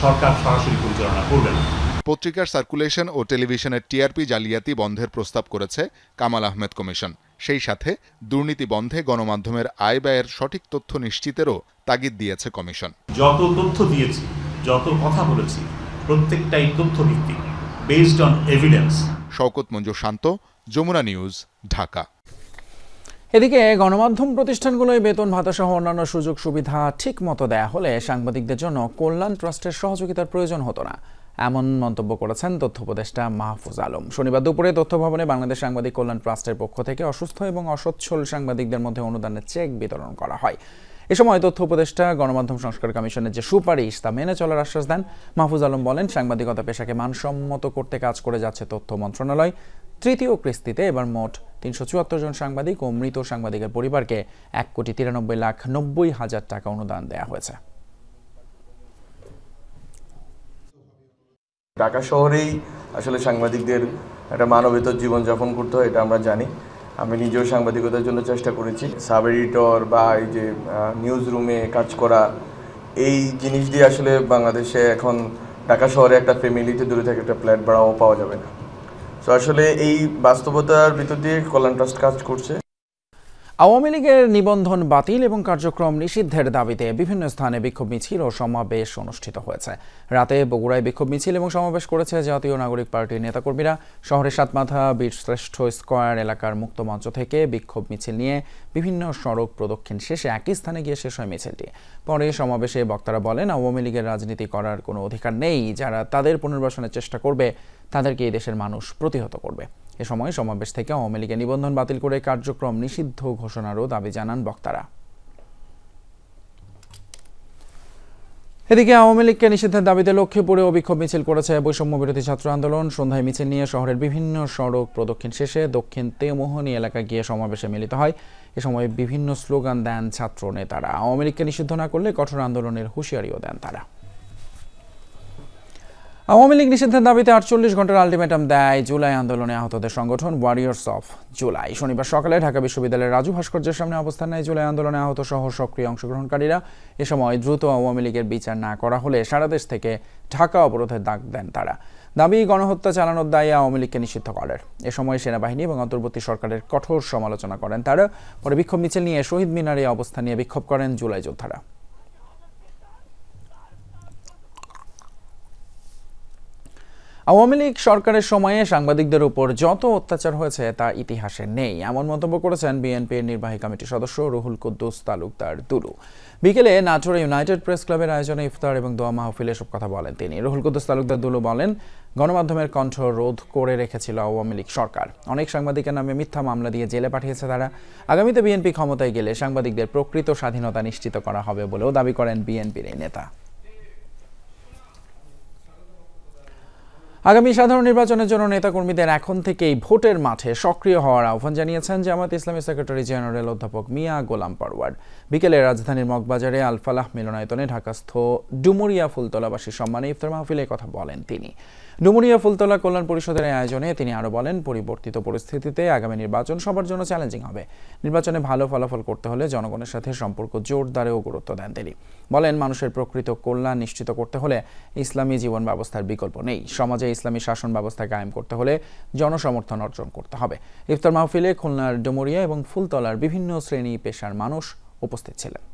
সরকার সরাসরি পরিচালনা করবে না। পত্রিকার সার্কুলেশন ও টেলিভিশনের টিআরপি জালিয়াতি বন্ধের প্রস্তাব করেছে কামাল আহমেদ কমিশন। সেই সাথে দুর্নীতি বন্ধে গণমাধ্যমের আয় ব্যয়ের সঠিক তথ্য নিশ্চিতেরও তাগিদ দিয়েছে কমিশন। যত তথ্য দিয়েছি, যত কথা বলেছি, প্রত্যেকটাই তথ্য ভিত্তিক, based on evidence. Shawkat Manzur Shanto, Jamuna News, Dhaka. এদিকে গণমাধ্যম প্রতিষ্ঠানগুলোয় বেতন ভাতা সহ অন্যান্য সুযোগ সুবিধা ঠিক মতো দেয়া হলে সাংবাদিকদের জন্য কল্যাণ ট্রাস্টের সহযোগিতার প্রয়োজন হতো না, এমন মন্তব্য করেছেন তথ্য উপদেষ্টা মাহফুজ আলম। শনিবার দুপুরে তথ্য ভবনে বাংলাদেশ সাংবাদিক কল্যাণ ট্রাস্টের পক্ষ থেকে অসুস্থ এবং অসচ্ছল সাংবাদিকদের মধ্যে অনুদানের চেক বিতরণ করা হয়। এ সময় তথ্য উপদেষ্টা গণমাধ্যম সংস্কার কমিশনের যে সুপারিশ তা মেনে চলার আশ্বাস দেন। মাহফুজ আলম বলেন, সাংবাদিকতা পেশাকে মানসম্মত করতে কাজ করে যাচ্ছে তথ্য মন্ত্রণালয়। তৃতীয় কিস্তিতে এবার মোট 374 জন সাংবাদিক ও মৃত সাংবাদিকের পরিবারকে 1,93,90,000 টাকা অনুদান দেওয়া হয়েছে। ঢাকা শহরেই আসলে সাংবাদিকদের একটা মানবেতর জীবনযাপন করতে হয়, এটা আমরা জানি। আমি নিজেও সাংবাদিকতার জন্য চেষ্টা করেছি। সাব এডিটর বা এই যে নিউজ রুমে কাজ করা, এই জিনিস দিয়ে আসলে বাংলাদেশে এখন ঢাকা শহরে একটা ফ্যামিলিতে দূরে থেকে একটা ফ্ল্যাট ভাড়াও পাওয়া যাবে না। তো আসলে এই বাস্তবতার ভিতর দিয়ে কল্যাণ ট্রাস্ট কাজ করছে। আওয়ামী লীগের নিবন্ধন বাতিল এবং কার্যক্রম নিষিদ্ধের দাবিতে বিভিন্ন স্থানে বিক্ষোভ মিছিল ও সমাবেশ অনুষ্ঠিত হয়েছে। রাতে বগুড়ায় বিক্ষোভ মিছিল এবং সমাবেশ করেছে জাতীয় নাগরিক পার্টির নেতাকর্মীরা। শহরের সাতমাথা বীরশ্রেষ্ঠ স্কয়ার এলাকার মুক্ত মঞ্চ থেকে বিক্ষোভ মিছিল নিয়ে বিভিন্ন সড়ক প্রদক্ষিণ শেষে একই স্থানে গিয়ে শেষ হয় মিছিলটি। পরে সমাবেশে বক্তারা বলেন, আওয়ামী লীগের রাজনীতি করার কোনো অধিকার নেই। যারা তাদের পুনর্বাসনের চেষ্টা করবে তাদেরকে এই দেশের মানুষ প্রতিহত করবে। এ সময় সমাবেশ থেকে আওয়ামী লীগের নিবন্ধন বাতিল করে কার্যক্রম নিষিদ্ধ ঘোষণারও দাবি জানান বক্তারা। এদিকে আওয়ামী লীগকে নিষিদ্ধের দাবিতে লক্ষ্মীপুরে বিক্ষোভ মিছিল করেছে বৈষম্য বিরোধী ছাত্র আন্দোলন। সন্ধ্যায় মিছিল নিয়ে শহরের বিভিন্ন সড়ক প্রদক্ষিণ শেষে দক্ষিণ তেমোহনী এলাকায় গিয়ে সমাবেশে মিলিত হয়। এ সময় বিভিন্ন স্লোগান দেন ছাত্র নেতারা। আওয়ামী লীগকে নিষিদ্ধ না করলে কঠোর আন্দোলনের হুঁশিয়ারিও দেন তারা। আওয়ামী লীগ নিষিদ্ধের দাবিতে 48 ঘন্টার আলটিমেটাম দেয় জুলাই আন্দোলনে আহতদের সংগঠন ওয়ারিয়র্স অফ জুলাই। শনিবার সকালে ঢাকা বিশ্ববিদ্যালয়ের রাজু ভাস্কর্যের সামনে অবস্থান নেয় জুলাই আন্দোলনে আহত সহ সক্রিয় অংশগ্রহণকারীরা। এ সময় দ্রুত আওয়ামী লীগের বিচার না করা হলে সারা দেশ থেকে ঢাকা অবরোধের ডাক দেন তারা। দাবি গণহত্যা চালানোর দায়ে আওয়ামী লীগকে নিষিদ্ধ করার। এ সময় সেনাবাহিনী এবং অন্তর্বর্তী সরকারের কঠোর সমালোচনা করেন তারা। পরে বিক্ষোভ মিছিল নিয়ে শহীদ মিনারে অবস্থান নিয়ে বিক্ষোভ করেন জুলাই যোদ্ধারা। আওয়ামী লীগ সরকারের সময়ে সাংবাদিকদের উপর যত অত্যাচার হয়েছে তা ইতিহাসে নেই, এমন মন্তব্য করেছেন বিএনপির নির্বাহী কমিটির সদস্য রুহুল কুদ্দুস তালুকদার দুলু। বিকেলে নাটোরে ইউনাইটেড প্রেস ক্লাবের আয়োজনে ইফতার এবং দোয়া মাহফিলে এসব কথা বলেন তিনি। রুহুল কুদ্দুস তালুকদার দুলু বলেন, গণমাধ্যমের কণ্ঠ রোধ করে রেখেছিল আওয়ামী লীগ সরকার। অনেক সাংবাদিকের নামে মিথ্যা মামলা দিয়ে জেলে পাঠিয়েছে তারা। আগামীতে বিএনপি ক্ষমতায় গেলে সাংবাদিকদের প্রকৃত স্বাধীনতা নিশ্চিত করা হবে বলেও দাবি করেন বিএনপির এই নেতা। আগামী সাধারণ নির্বাচনের জন্য নেতাকর্মীদের এখন থেকেই ভোটের মাঠে সক্রিয় হওয়ার আহ্বান জানিয়েছেন জামায়াত ইসলামী সেক্রেটারি জেনারেল অধ্যাপক মিয়া গোলাম পরওয়ার। বিকেলে রাজধানীর মগবাজারে আল ফালাহ মিলনায়তনে ঢাকাস্থ ডুমুরিয়া ফুলতলাবাসীর সম্মানে ইফতার মাহফিলে কথা বলেন তিনি। ডুমুরিয়া ফুলতলা কল্যাণ পরিষদের আয়োজনে তিনি আরও বলেন, পরিবর্তিত পরিস্থিতিতে আগামী নির্বাচন সবার জন্য চ্যালেঞ্জিং হবে। নির্বাচনে ভালো ফলাফল করতে হলে জনগণের সাথে সম্পর্ক জোরদারেও গুরুত্ব দেন তিনি। বলেন, মানুষের প্রকৃত কল্যাণ নিশ্চিত করতে হলে ইসলামী জীবন ব্যবস্থার বিকল্প নেই। সমাজে ইসলামী শাসন ব্যবস্থা কায়েম করতে হলে জনসমর্থন অর্জন করতে হবে। ইফতার মাহফিলে খুলনার ডুমুরিয়া এবং ফুলতলার বিভিন্ন শ্রেণী পেশার মানুষ উপস্থিত ছিলেন।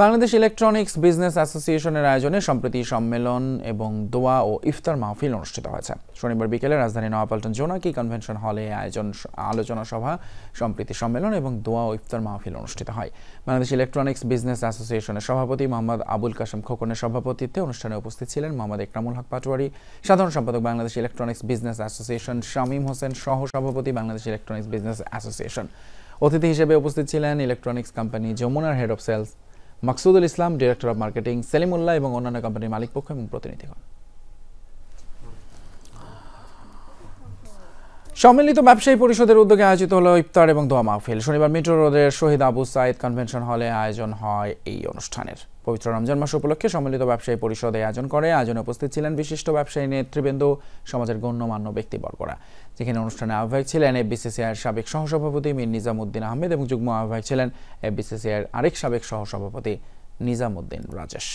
বাংলাদেশ ইলেকট্রনিক্স বিজনেস অ্যাসোসিয়েশনের আয়োজনে সম্প্রতি সম্মেলন এবং দোয়া ও ইফতার মাহফিল অনুষ্ঠিত হয়েছে। শনিবার বিকেলে রাজধানী নয়াপল্টন জোনাকি কনভেনশন হলে আলোচনা সভা, সম্প্রীতি সম্মেলন এবং দোয়া ও ইফতার মাহফিল অনুষ্ঠিত হয়। বাংলাদেশ ইলেকট্রনিক্স বিজনেস অ্যাসোসিয়েশনের সভাপতি মোহাম্মদ আবুল কাশেম খোকনের সভাপতিত্বে অনুষ্ঠানে উপস্থিত ছিলেন মোহাম্মদ একরামুল হক পাটোয়ারি, সাধারণ সম্পাদক Bangladesh electronics business association Shamim Hossain, সহ সভাপতি বাংলাদেশ ইলেকট্রনিক্স বিজনেস অ্যাসোসিয়েশন। অতিথি হিসেবে উপস্থিত ছিলেন ইলেকট্রনিক্স কোম্পানি যমুনার head of sales Maksudul Islam, director of marketing Salimullah এবং অন্যান্য কোম্পানির মালিকপক্ষ এবং প্রতিনিধিগণ। সম্মিলিত ব্যবসায়ী পরিষদের উদ্যোগে আয়োজিত হলো ইফতার এবং দোয়া মাহফিল। শনিবার মিন্টো রোডের শহীদ আবু সাইদ কনভেনশন হলে আয়োজন হয় এই অনুষ্ঠানের। পবিত্র রমজান মাস উপলক্ষে সম্মিলিত ব্যবসায়ী পরিষদ আয়োজন করে। আয়োজনে উপস্থিত ছিলেন বিশিষ্ট ব্যবসায়ী নেতৃবৃন্দ, সমাজের গণ্যমান্য ব্যক্তিবর্গরা। যেখানে অনুষ্ঠানে আহ্বায়ক ছিলেন এফবিসিসিআইয়ের সাবেক সহসভাপতি মীর নিজামুদ্দিন আহমেদ এবং যুগ্ম আহ্বায়ক ছিলেন এফবিসিসিআইয়ের আরেক সাবেক সহসভাপতি নিজামুদ্দিন রাজেশ।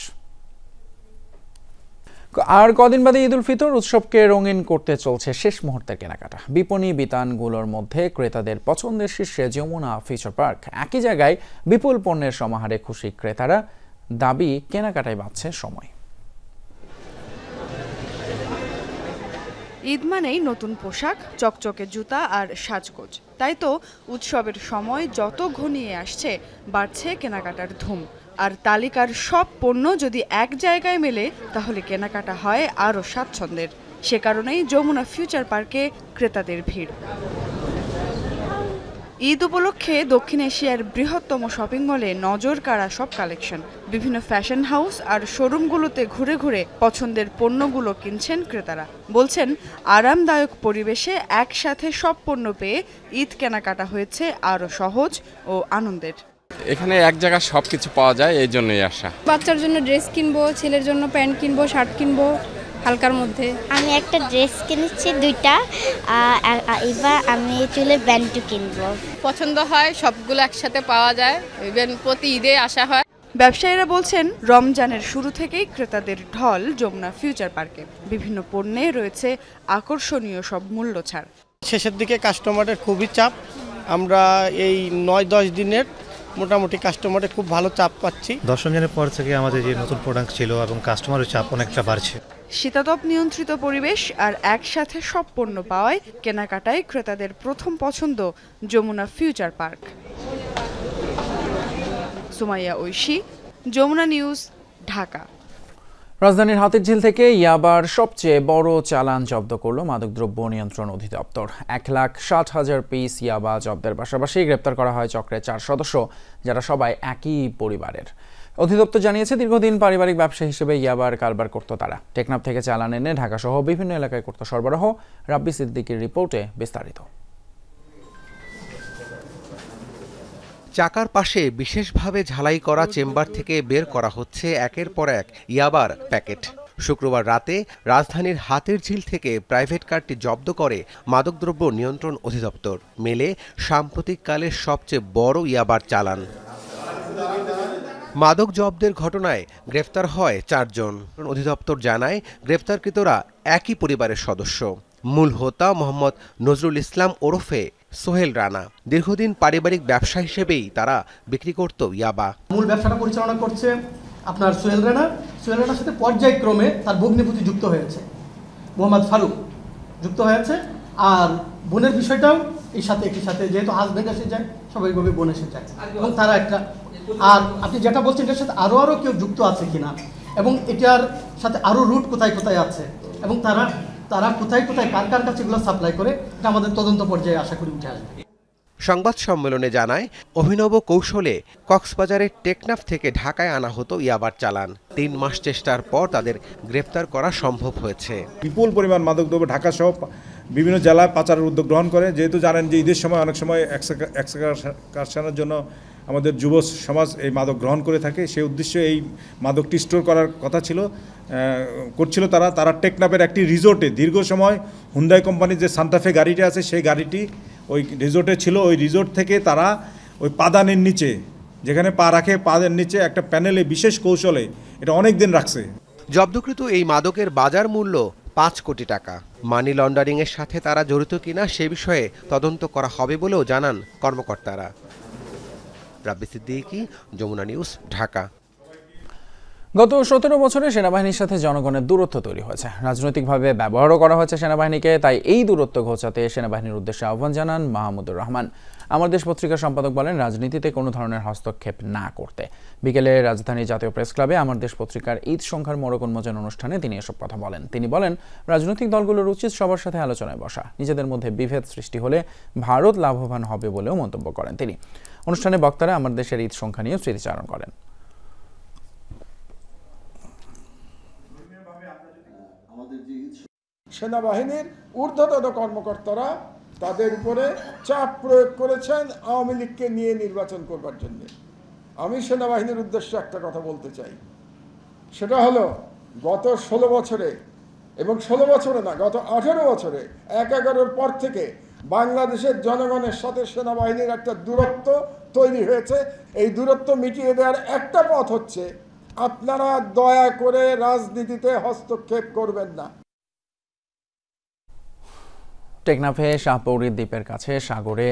আর কদিন বাদে ঈদ উল ফিতর উৎসবকে রঙিন করতে চলছে শেষ মুহূর্তের কেনাকাটা। বিপণী বিতানগুলোর মধ্যে ক্রেতাদের পছন্দের শীর্ষে যমুনা ফিউচার পার্ক। একই জায়গায় বিপুল পণ্যের সমাহারে খুশি ক্রেতারা, দাবি কেনাকাটায় বাড়ছে সময়। ঈদ মানেই নতুন পোশাক, চকচকে জুতা আর সাজগোজ। তাই তো উৎসবের সময় যত ঘনিয়ে আসছে বাড়ছে কেনাকাটার ধুম। আর তালিকার সব পণ্য যদি এক জায়গায় মেলে তাহলে কেনাকাটা হয় আরও স্বাচ্ছন্দ্যের। সে কারণেই যমুনা ফিউচার পার্কে ক্রেতাদের ভিড়। ঈদ উপলক্ষে দক্ষিণ এশিয়ার বৃহত্তম শপিং মলে নজর কাড়া সব কালেকশন। বিভিন্ন ফ্যাশন হাউস আর শোরুমগুলোতে ঘুরে ঘুরে পছন্দের পণ্যগুলো কিনছেন ক্রেতারা। বলছেন, আরামদায়ক পরিবেশে একসাথে সব পণ্য পেয়ে ঈদ কেনাকাটা হয়েছে আরও সহজ ও আনন্দের। এখানে এক জায়গায় সব কিছু পাওয়া যায়, এই জন্যই আসা। বাচ্চার জন্য ড্রেস কিনবো, ছেলের জন্য প্যান্ট কিনবো, শার্ট কিনবো হালকার মধ্যে। আমি একটা ড্রেস কিনেছি দুইটা, এবার আমি চুলের ব্যান্ডও কিনবো। পছন্দ হয়, সবগুলো একসাথে পাওয়া যায়, ইভেন প্রতি ঈদে আসা হয়। ব্যবসায়ীরা বলছেন, রমজানের শুরু থেকেই ক্রেতাদের ঢল যমুনা ফিউচার পার্কে। বিভিন্ন পণ্যে রয়েছে আকর্ষণীয় সব মূল্য ছাড়। শেষের দিকে কাস্টমারের খুবই চাপ। আমরা এই 9-10 দিনের মোটামুটি কাস্টমারে খুব ভালো চাপ পাচ্ছি। 10 রমজানের পর থেকে আমাদের যে নতুন প্রোডাক্ট ছিল এবং কাস্টমারের চাপ অনেকটা বাড়ছে। শীতাতপ নিয়ন্ত্রিত পরিবেশ আর একসাথে সব পণ্য পাওয়ায় কেনাকাটায় ক্রেতাদের প্রথম পছন্দ Jamuna Future Park. Sumaiya Oishi, Jamuna News, Dhaka. রাজধানীর হাতিরঝিল থেকে ইয়াবার সবচেয়ে বড় চালান জব্দ করল মাদকদ্রব্য নিয়ন্ত্রণ অধিদপ্তর। 1,60,000 পিস ইয়াবা জব্দের পাশাপাশি গ্রেপ্তার করা হয় চক্রের 4 সদস্য, যারা সবাই একই পরিবারের। অধিদপ্তর জানিয়েছে, দীর্ঘদিন পারিবারিক ব্যবসা হিসেবে ইয়াবার কারবার করত তারা। টেকনাফ থেকে চালান এনে ঢাকাসহ বিভিন্ন এলাকায় করত সরবরাহ। রাব্বি সিদ্দিকীর রিপোর্টে বিস্তারিত। চাকার পাশে বিশেষভাবে ঝালাই করা চেম্বার থেকে বের করা হচ্ছে একের পর এক ইয়াবার প্যাকেট। শুক্রবার রাতে রাজধানীর হাতিরঝিল থেকে প্রাইভেট কারটি জব্দ করে মাদকদ্রব্য নিয়ন্ত্রণ অধিদপ্তর। মেলে সাম্প্রতিককালের সবচেয়ে বড় ইয়াবার চালান। মাদক জব্দের ঘটনায় গ্রেফতার হয় 4 জন। অধিদপ্তর জানায় গ্রেফতারকৃতরা একই পরিবারের সদস্য। মূল হোতা মোহাম্মদ নজরুল ইসলাম ওরফে সোহেল রানা। দীর্ঘদিন পারিবারিক ব্যবসা হিসেবেই তারা বিক্রি করত ইয়াবা। মূল ব্যবসাটা পরিচালনা করছে আপনার সোহেল রানা। সোহেল রানার সাথে পর্যায়ক্রমে তার ভগ্নিপতি যুক্ত হয়েছে, মোহাম্মদ ফারুক যুক্ত হয়েছে। আর বোনের বিষয়টাও এই সাথে একই সাথে, যেহেতু হাজব্যান্ড এসে যায় স্বাভাবিকভাবে বোন এসে যায়, এবং তারা একটা, আর আপনি যেটা বলছেন এটার সাথে আরও কেউ যুক্ত আছে কিনা, এবং এটার সাথে আরও রুট কোথায় কোথায় আছে, এবং তারা কোথায় কোথায় কার কার কাছে এগুলো সাপ্লাই করে, এটা আমাদের তদন্ত পর্যায়ে আশা করি উঠে আসবে। সংবাদ সম্মেলনে জানায় অভিনব কৌশলে কক্সবাজারের টেকনাফ থেকে ঢাকায় আনা হতো ইয়াবার চালান। 3 মাস চেষ্টার পর তাদের গ্রেফতার করা সম্ভব হয়েছে। বিপুল পরিমাণ মাদকদ্রব্য ঢাকা সহ বিভিন্ন জেলায় পাচারের উদ্যোগ গ্রহণ করে। যেহেতু জানেন যে ঈদের সময় অনেক সময় এক্সকারশনের জন্য আমাদের যুব সমাজ এই মাদক গ্রহণ করে থাকে, সেই উদ্দেশ্যে এই মাদকটি স্টোর করার কথা করছিল তারা টেকনাফের একটি রিসোর্টে দীর্ঘ সময় হুন্ডাই কোম্পানির যে সান্টাফে গাড়িটি আছে সেই গাড়িটি ওই রিসোর্টে ছিল। ওই রিসোর্ট থেকে তারা ওই পাদানের নিচে, যেখানে পা রাখে পাদের নিচে একটা প্যানেলে বিশেষ কৌশলে এটা অনেক দিন রাখছে। জব্দকৃত এই মাদকের বাজার মূল্য 5 কোটি টাকা। মানি লন্ডারিংয়ের সাথে তারা জড়িত কিনা সে বিষয়ে তদন্ত করা হবে বলেও জানান কর্মকর্তারা। রাব্বি সিদ্দিকী, যমুনা নিউজ, ঢাকা। গত 17 বছরে সেনাবাহিনীর সাথে জনগণের দূরত্ব তৈরি হয়েছে। রাজনৈতিকভাবে ব্যবহারও করা হয়েছে সেনাবাহিনীকে। তাই এই দূরত্ব ঘোচাতে সেনাবাহিনীর উদ্দেশ্যে আহ্বান জানান মাহমুদুর রহমান। আমার দেশ পত্রিকার সম্পাদক বলেন, রাজনীতিতে কোনো ধরনের হস্তক্ষেপ না করতে। বিকেলে রাজধানী জাতীয় প্রেস ক্লাবে আমার দেশ পত্রিকার ঈদ সংখ্যার মোড়ক উন্মোচন অনুষ্ঠানে তিনি এসব কথা বলেন। তিনি বলেন, রাজনৈতিক দলগুলোর উচিত সবার সাথে আলোচনায় বসা। নিজেদের মধ্যে বিভেদ সৃষ্টি হলে ভারত লাভবান হবে বলেও মন্তব্য করেন তিনি। অনুষ্ঠানে বক্তারা আমার দেশের ঈদ সংখ্যা নিয়ে স্মৃতিচারণ করেন। সেনাবাহিনীর ঊর্ধ্বতন কর্মকর্তারা তাদের উপরে চাপ প্রয়োগ করেছেন আওয়ামী লীগকে নিয়ে নির্বাচন করবার জন্য। আমি সেনাবাহিনীর উদ্দেশ্যে একটা কথা বলতে চাই, সেটা হলো গত 16 বছরে, এবং 16 বছরে না, গত 18 বছরে 1/11-র পর থেকে বাংলাদেশের জনগণের সাথে সেনাবাহিনীর একটা দূরত্ব তৈরি হয়েছে। এই দূরত্ব মিটিয়ে দেওয়ার একটা পথ হচ্ছে আপনারা দয়া করে রাজনীতিতে হস্তক্ষেপ করবেন না। টেকনাফে শাহপৌরী দ্বীপের কাছে সাগরে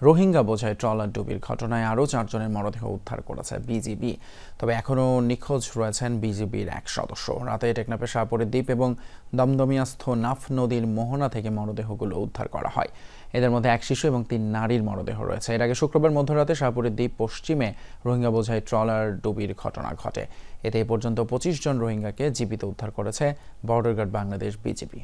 রোহিঙ্গা বোঝাই ট্রলার ডুবির ঘটনায় আরও 4 জনের মরদেহ উদ্ধার করেছে বিজিবি। তবে এখনও নিখোঁজ রয়েছেন বিজিবির 1 সদস্য। রাতে টেকনাফের শাহপৌরী দ্বীপ এবং দমদমিয়াস্থ নাফ নদীর মোহনা থেকে মরদেহগুলো উদ্ধার করা হয়। এদের মধ্যে 1 শিশু এবং 3 নারীর মরদেহ রয়েছে। এর আগে শুক্রবার মধ্যরাতে শাহপৌরী দ্বীপ পশ্চিমে রোহিঙ্গা বোঝাই ট্রলার ডুবির ঘটনা ঘটে। এতে এ পর্যন্ত 25 জন রোহিঙ্গাকে জীবিত উদ্ধার করেছে বর্ডার গার্ড বাংলাদেশ বিজিবি।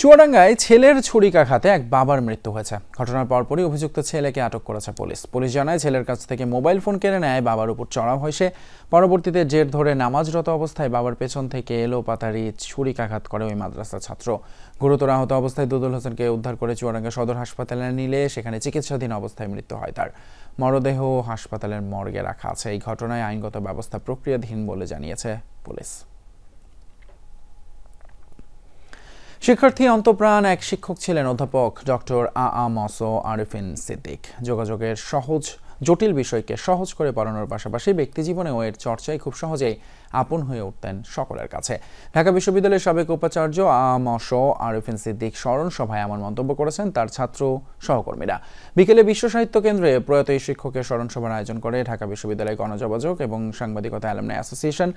চুয়াডাঙ্গায় ছেলের ছুরিকাঘাতে এক বাবার মৃত্যু হয়েছে। ঘটনার পরপরই অভিযুক্ত ছেলেকে আটক করেছে পুলিশ। পুলিশ জানায়, ছেলের কাছ থেকে মোবাইল ফোন কেড়ে নেয় বাবার উপর চড়াও হয় সে। পরবর্তীতে জের ধরে নামাজরত অবস্থায় বাবার পেছন থেকে এলোপাতাড়ি ছুরিকাঘাত করে ওই মাদ্রাসার ছাত্র। গুরুতর আহত অবস্থায় দুদুল হোসেনকে উদ্ধার করে চুয়াডাঙ্গা সদর হাসপাতালে নিলে সেখানে চিকিৎসাধীন অবস্থায় মৃত্যু হয় তার। মরদেহ হাসপাতালের মর্গে রাখা আছে। এই ঘটনায় আইনগত ব্যবস্থা প্রক্রিয়াধীন বলে জানিয়েছে পুলিশ। শিক্ষার্থী অন্তপ্রাণ এক শিক্ষক ছিলেন অধ্যাপক ডক্টর আ.ম.স. আরিফিন সিদ্দিক। যোগাযোগের সহজ জটিল বিষয়কে সহজ করে পড়ানোর পাশাপাশি ব্যক্তিজীবনেও এর চর্চায় খুব সহজেই আপন হয়ে উঠতেন সকলের কাছে। ঢাকা বিশ্ববিদ্যালয়ের সাবেক উপাচার্য আ.ম.স. আরিফিন সিদ্দিক স্মরণ সভায় এমন মন্তব্য করেছেন তার ছাত্র সহকর্মীরা। বিকেলে বিশ্ব সাহিত্য কেন্দ্রে প্রয়াত এই শিক্ষকের স্মরণ সভার আয়োজন করে ঢাকা বিশ্ববিদ্যালয় গণযোগাযোগ এবং সাংবাদিকতা অ্যালুমনাই অ্যাসোসিয়েশন।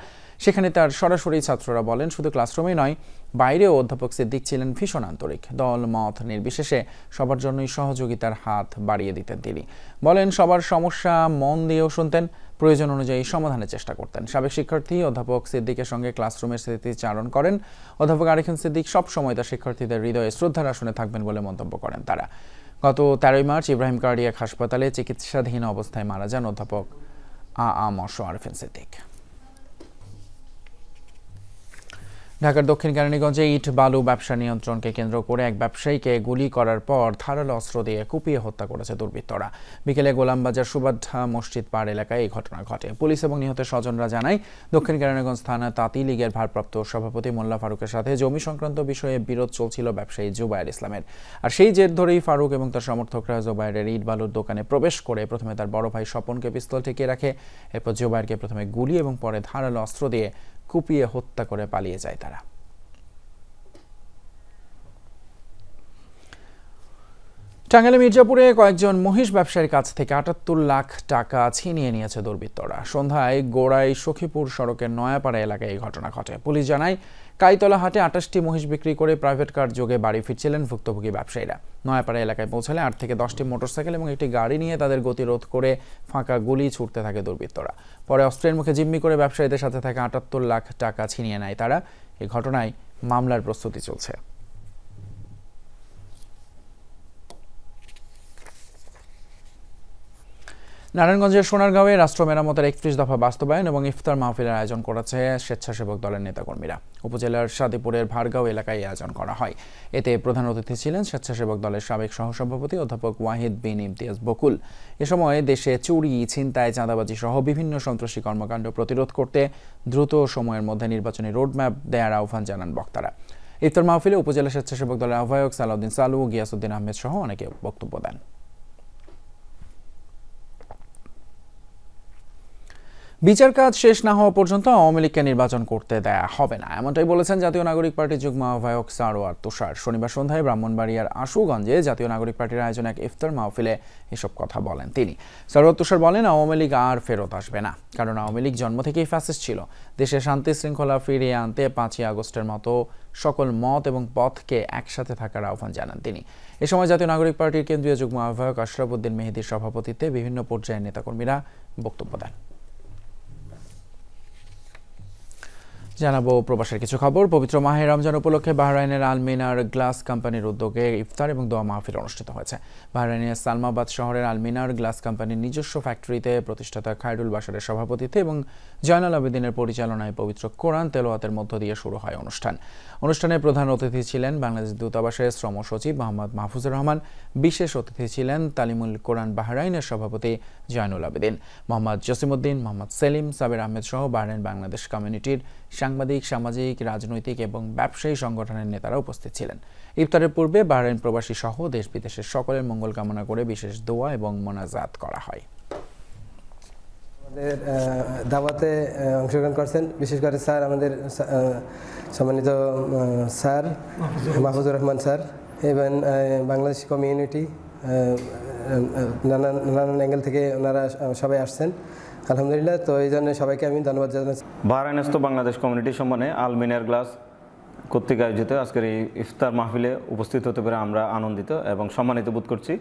সেখানে তার সরাসরি ছাত্ররা বলেন, শুধু ক্লাসরুমেই নয়, বাইরেও অধ্যাপক সিদ্দিক ছিলেন ভীষণ আন্তরিক। দল মত নির্বিশেষে সবার জন্যই সহযোগিতার হাত বাড়িয়ে দিতেন তিনি। বলেন, সবার সমস্যা মন দিয়েও শুনতেন, প্রয়োজন অনুযায়ী সমাধানের চেষ্টা করতেন। সাবেক শিক্ষার্থী অধ্যাপক সিদ্দিকের সঙ্গে ক্লাসরুমের স্মৃতিচারণ করেন। অধ্যাপক আরিফিন সিদ্দিক সবসময় তার শিক্ষার্থীদের হৃদয়ে শ্রদ্ধার আসনে থাকবেন বলে মন্তব্য করেন তারা। গত 13 মার্চ ইব্রাহিম কার্ডিয়াক হাসপাতালে চিকিৎসাধীন অবস্থায় মারা যান অধ্যাপক আ.ম.স. আরিফিন সিদ্দিক। ঢাকার দক্ষিণ কেরানীগঞ্জে ইট বালু ব্যবসা নিয়ন্ত্রণকে কেন্দ্র করে এক ব্যবসায়ীকে গুলি করার পর ধারালো অস্ত্র দিয়ে কুপিয়ে হত্যা করেছে দুর্বৃত্তরা। বিকেলে গোলামবাজার সুবাদ্ধা মসজিদ পাড় এলাকায় এই ঘটনা ঘটে। পুলিশ এবং নিহতের স্বজনরা জানায়, দক্ষিণ কেরানীগঞ্জ থানা তাঁতি লীগের ভারপ্রাপ্ত সভাপতি মোল্লা ফারুকের সাথে জমি সংক্রান্ত বিষয়ে বিরোধ চলছিল ব্যবসায়ী জুবায়ের ইসলামের। আর সেই জের ধরেই ফারুক এবং তার সমর্থকরা জুবায়েরের ইট বালুর দোকানে প্রবেশ করে প্রথমে তার বড় ভাই স্বপনকে পিস্তল ঠেকিয়ে রাখে। এরপর জুবায়েরকে প্রথমে গুলি এবং পরে ধারালো অস্ত্র দিয়ে কুপিয়ে হত্যা করে পালিয়ে যায় তারা। টাঙ্গাইলের মির্জাপুরে কয়েকজন মহিষ ব্যবসায়ীর কাছ থেকে ৭৮ লাখ টাকা ছিনিয়ে নিয়েছে দুর্বৃত্তরা। সন্ধ্যায় গোড়াই সখীপুর সড়কের নয়াপাড়া এলাকায় এই ঘটনা ঘটে। পুলিশ জানায়, কাইতলা হাটে ২৮টি মহিষ বিক্রি করে প্রাইভেট কার যোগে বাড়ি ফিরছিলেন ভুক্তভোগী ব্যবসায়ীরা। নয়াপাড়া এলাকায় পৌঁছালে ৮ থেকে ১০টি মোটরসাইকেল এবং একটি গাড়ি নিয়ে তাদের গতিরোধ করে ফাঁকা গুলি ছুটতে থাকে দুর্বৃত্তরা। পরে অস্ত্রের মুখে জিম্মি করে ব্যবসায়ীদের সাথে থাকে ৭৮ লাখ টাকা ছিনিয়ে নেয় তারা। এই ঘটনায় মামলার প্রস্তুতি চলছে। নারায়ণগঞ্জের সোনারগাঁওয়ে রাষ্ট্র মেরামতের ৩১ দফা বাস্তবায়ন এবং ইফতার মাহফিলের আয়োজন করেছে স্বেচ্ছাসেবক দলের নেতাকর্মীরা। উপজেলার সাদিপুরের ভারগাঁও এলাকায় আয়োজন করা হয়। এতে প্রধান অতিথি ছিলেন স্বেচ্ছাসেবক দলের সাবেক সহসভাপতি অধ্যাপক ওয়াহিদ বিন ইমতিয়াজ বকুল। এ সময় দেশে চুরি, ছিনতাই, চাঁদাবাজি সহ বিভিন্ন সন্ত্রাসী কর্মকাণ্ড প্রতিরোধ করতে দ্রুত সময়ের মধ্যে নির্বাচনী রোডম্যাপ দেওয়ার আহ্বান জানান বক্তারা। ইফতার মাহফিলে উপজেলা স্বেচ্ছাসেবক দলের আহ্বায়ক সালাউদ্দিন সালু, গিয়াসউদ্দিন আহমেদ সহ অনেকে বক্তব্য দেন। বিচার কাজ শেষ না হওয়া পর্যন্ত আওয়ামী লীগকে নির্বাচন করতে দেয়া হবে না, এমনটাই বলেছেন জাতীয় নাগরিক পার্টির যুগ্ম আহ্বায়ক সারোয়ার তুষার। শনিবার সন্ধ্যায় ব্রাহ্মণবাড়িয়ার আশুগঞ্জে জাতীয় নাগরিক পার্টির আয়োজনে এক ইফতার মাহফিলে এসব কথা বলেন তিনি। সারোয়ার তুষার বলেন, আওয়ামী লীগ আর ফেরত আসবে না, কারণ আওয়ামী লীগ জন্ম থেকেই ফ্যাসিস্ট ছিল। দেশে শান্তি শৃঙ্খলা ফিরিয়ে আনতে ৫ই আগস্টের মতো সকল মত এবং পথকে একসাথে থাকার আহ্বান জানান তিনি। এ সময় জাতীয় নাগরিক পার্টির কেন্দ্রীয় যুগ্ম আহ্বায়ক আশরাফ উদ্দিন মেহেদীর সভাপতিত্বে বিভিন্ন পর্যায়ের নেতাকর্মীরা বক্তব্য দেন। জানাবো প্রবাসের কিছু খবর। পবিত্র মাহে রমজান উপলক্ষে বাহরাইনের আলমিনার গ্লাস কোম্পানির উদ্যোগে ইফতার এবং দোয়া মাহফিল অনুষ্ঠিত হয়েছে। বাহরাইনের সালমাবাদ শহরের আলমিনার গ্লাস কোম্পানির নিজস্ব ফ্যাক্টরিতে প্রতিষ্ঠাতা খায়রুল বাশারের সভাপতিত্বে এবং জয়নাল আবেদিনের পরিচালনায় পবিত্র কোরআন তেলাওয়াতের মধ্য দিয়ে শুরু হয় অনুষ্ঠান। অনুষ্ঠানে প্রধান অতিথি ছিলেন বাংলাদেশ দূতাবাসের শ্রম সচিব মোহাম্মদ মাহফুজুর রহমান। বিশেষ অতিথি ছিলেন তালিমুল কোরআন বাহরাইনের সভাপতি জয়নুল আবেদিন, মোহাম্মদ জসিমউদ্দিন, মোহাম্মদ সেলিম, সাবির আহমেদ সহ বাহরাইন বাংলাদেশ কমিউনিটির সাংবাদিক, সামাজিক, রাজনৈতিক এবং ব্যবসায়ী সংগঠনের নেতারা উপস্থিত ছিলেন। ইফতারের পূর্বে বাহরাইন প্রবাসী সহ দেশ বিদেশের সকলের মঙ্গল কামনা করে বিশেষ দোয়া এবং মোনাজাত করা হয়। আমাদের দাওয়াতে অংশগ্রহণ করছেন বিশেষ করে স্যার, আমাদের সম্মানিত স্যার মাহফুজুর রহমান স্যার এবং বাংলাদেশ কমিউনিটি নানান অ্যাঙ্গেল থেকে ওনারা সবাই আসছেন, আলহামদুলিল্লাহ। তো এই জন্য সবাইকে আমি ধন্যবাদ জানাচ্ছি। বাহরাইনস্থ বাংলাদেশ কমিউনিটি সম্মানে আলমিনার গ্লাস কর্তৃক আয়োজিত আজকের এই ইফতার মাহফিলে উপস্থিত হতে পেরে আমরা আনন্দিত এবং সম্মানিত বোধ করছি।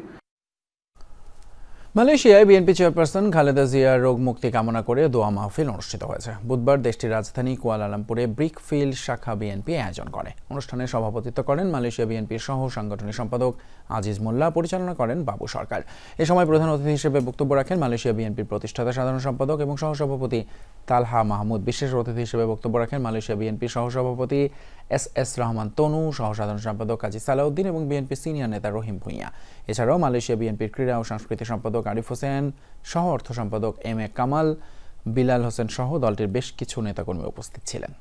মালয়েশিয়ায় বিএনপি চেয়ারপারসন খালেদা জিয়ার রোগ মুক্তি কামনা করে দোয়া মাহফিল অনুষ্ঠিত হয়েছে। বুধবার দেশটির রাজধানী কুয়ালালামপুরে ব্রিকফিল্ড শাখা বিএনপি আয়োজন করে। অনুষ্ঠানে সভাপতিত্ব করেন মালয়েশিয়া বিএনপির সহ সাংগঠনিক সম্পাদক আজিজ মোল্লা, পরিচালনা করেন বাবু সরকার। এ সময় প্রধান অতিথি হিসেবে বক্তব্য রাখেন মালয়েশিয়া বিএনপির প্রতিষ্ঠাতা সাধারণ সম্পাদক এবং সহসভাপতি তালহা মাহমুদ। বিশেষ অতিথি হিসেবে বক্তব্য রাখেন মালয়েশিয়া বিএনপির সহসভাপতি এস রহমান তনু, সহসাধারণ সম্পাদক কাজী সালাউদ্দিন এবং বিএনপি সিনিয়র নেতা রহিম ভূঁইয়া। এছাড়াও মালয়েশিয়া বিএনপির ক্রীড়া ও সাংস্কৃতিক সম্পাদক আরিফ হোসেন, সহ অর্থ সম্পাদক এম এ কামাল, বিলাল হোসেন সহ দলটির বেশ কিছু নেতাকর্মী উপস্থিত ছিলেন।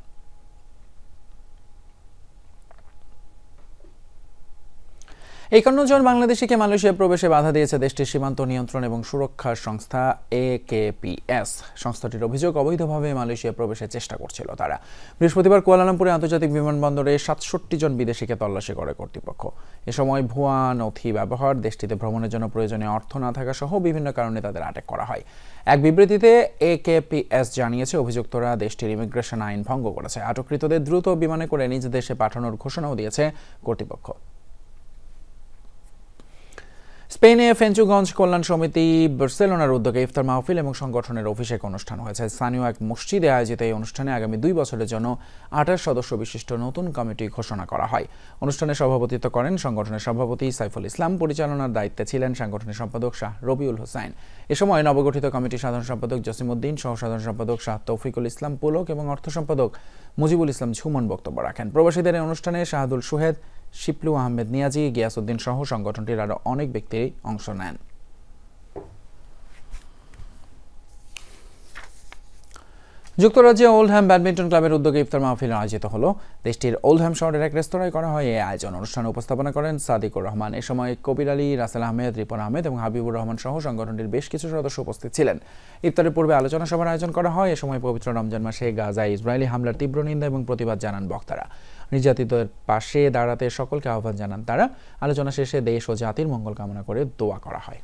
৫১ জন বাংলাদেশিকে মালয়েশিয়া প্রবেশে বাধা দিয়েছে দেশটির সীমান্ত নিয়ন্ত্রণ এবং সুরক্ষা সংস্থা AKPS। সংস্থাটির অভিযোগ, অবৈধভাবে মালয়েশিয়া প্রবেশের চেষ্টা করছিল তারা। বৃহস্পতিবার কুয়ালালামপুরে আন্তর্জাতিক বিমানবন্দরে ৬৭ জন বিদেশিকে তল্লাশি করে কর্তৃপক্ষ। এ সময় ভুয়া নথি ব্যবহার, দেশটিতে ভ্রমণের জন্য প্রয়োজনীয় অর্থ না থাকা সহ বিভিন্ন কারণে তাদের আটক করা হয়। এক বিবৃতিতে AKPS জানিয়েছে, অভিযুক্তরা দেশটির ইমিগ্রেশন আইন ভঙ্গ করেছে। আটককৃতদের দ্রুত বিমানে করে নিজ দেশে পাঠানোর ঘোষণাও দিয়েছে কর্তৃপক্ষ। স্পেনে ফেঞ্চুগঞ্জ কল্যাণ সমিতি বার্সেলোনার উদ্যোগে ইফতার মাহফিল এবং সংগঠনের অভিষেক অনুষ্ঠান হয়েছে। স্থানীয় এক মসজিদে আয়োজিত এই অনুষ্ঠানে আগামী 2 বছরের জন্য 28 সদস্য বিশিষ্ট নতুন কমিটি ঘোষণা করা হয়। অনুষ্ঠানে সভাপতিত্ব করেন সংগঠনের সভাপতি সাইফুল ইসলাম। পরিচালনার দায়িত্বে ছিলেন সাংগঠনিক সম্পাদক শাহ রবিউল হোসাইন। এ সময় নবগঠিত কমিটির সাধারণ সম্পাদক জসিমউদ্দিন, সহ সাধারণ সম্পাদক শাহ তৌফিকুল ইসলাম পুলক এবং অর্থ সম্পাদক মুজিবুল ইসলাম ঝুমন বক্তব্য রাখেন। প্রবাসীদের এই অনুষ্ঠানে শাহাদুল সুহেদ, শিপলু আহমেদ নিয়াজি, গিয়াসউদ্দিন সহ সংগঠনটির আরো অনেক ব্যক্তি অংশ নেন। যুক্তরাজ্যে ওল্ডহ্যাম ব্যাডমিন্টন ক্লাবের উদ্যোগে ইফতার মাহফিল আয়োজিত হলো। দেশটির ওল্ডহ্যাম শহরের এক রেস্তোরাঁয় করা হয় এই আয়োজন। অনুষ্ঠানে উপস্থাপনা করেন সাদিকুর রহমান। এ সময় কবির আলী, রাসেল আহমেদ, রিপন আহমেদ এবং হাবিবুর রহমান সহ সংগঠনটির বেশ কিছু সদস্য উপস্থিত ছিলেন। ইফতারের পূর্বে আলোচনা সভার আয়োজন করা হয়। এ সময় পবিত্র রমজান মাসে গাজায় ইসরায়েলি হামলার তীব্র নিন্দা এবং প্রতিবাদ জানান বক্তারা। নির্যাতিতদের পাশে দাঁড়াতে সকলকে আহ্বান জানান তারা। আলোচনা শেষে দেশ ও জাতির মঙ্গল কামনা করে দোয়া করা হয়।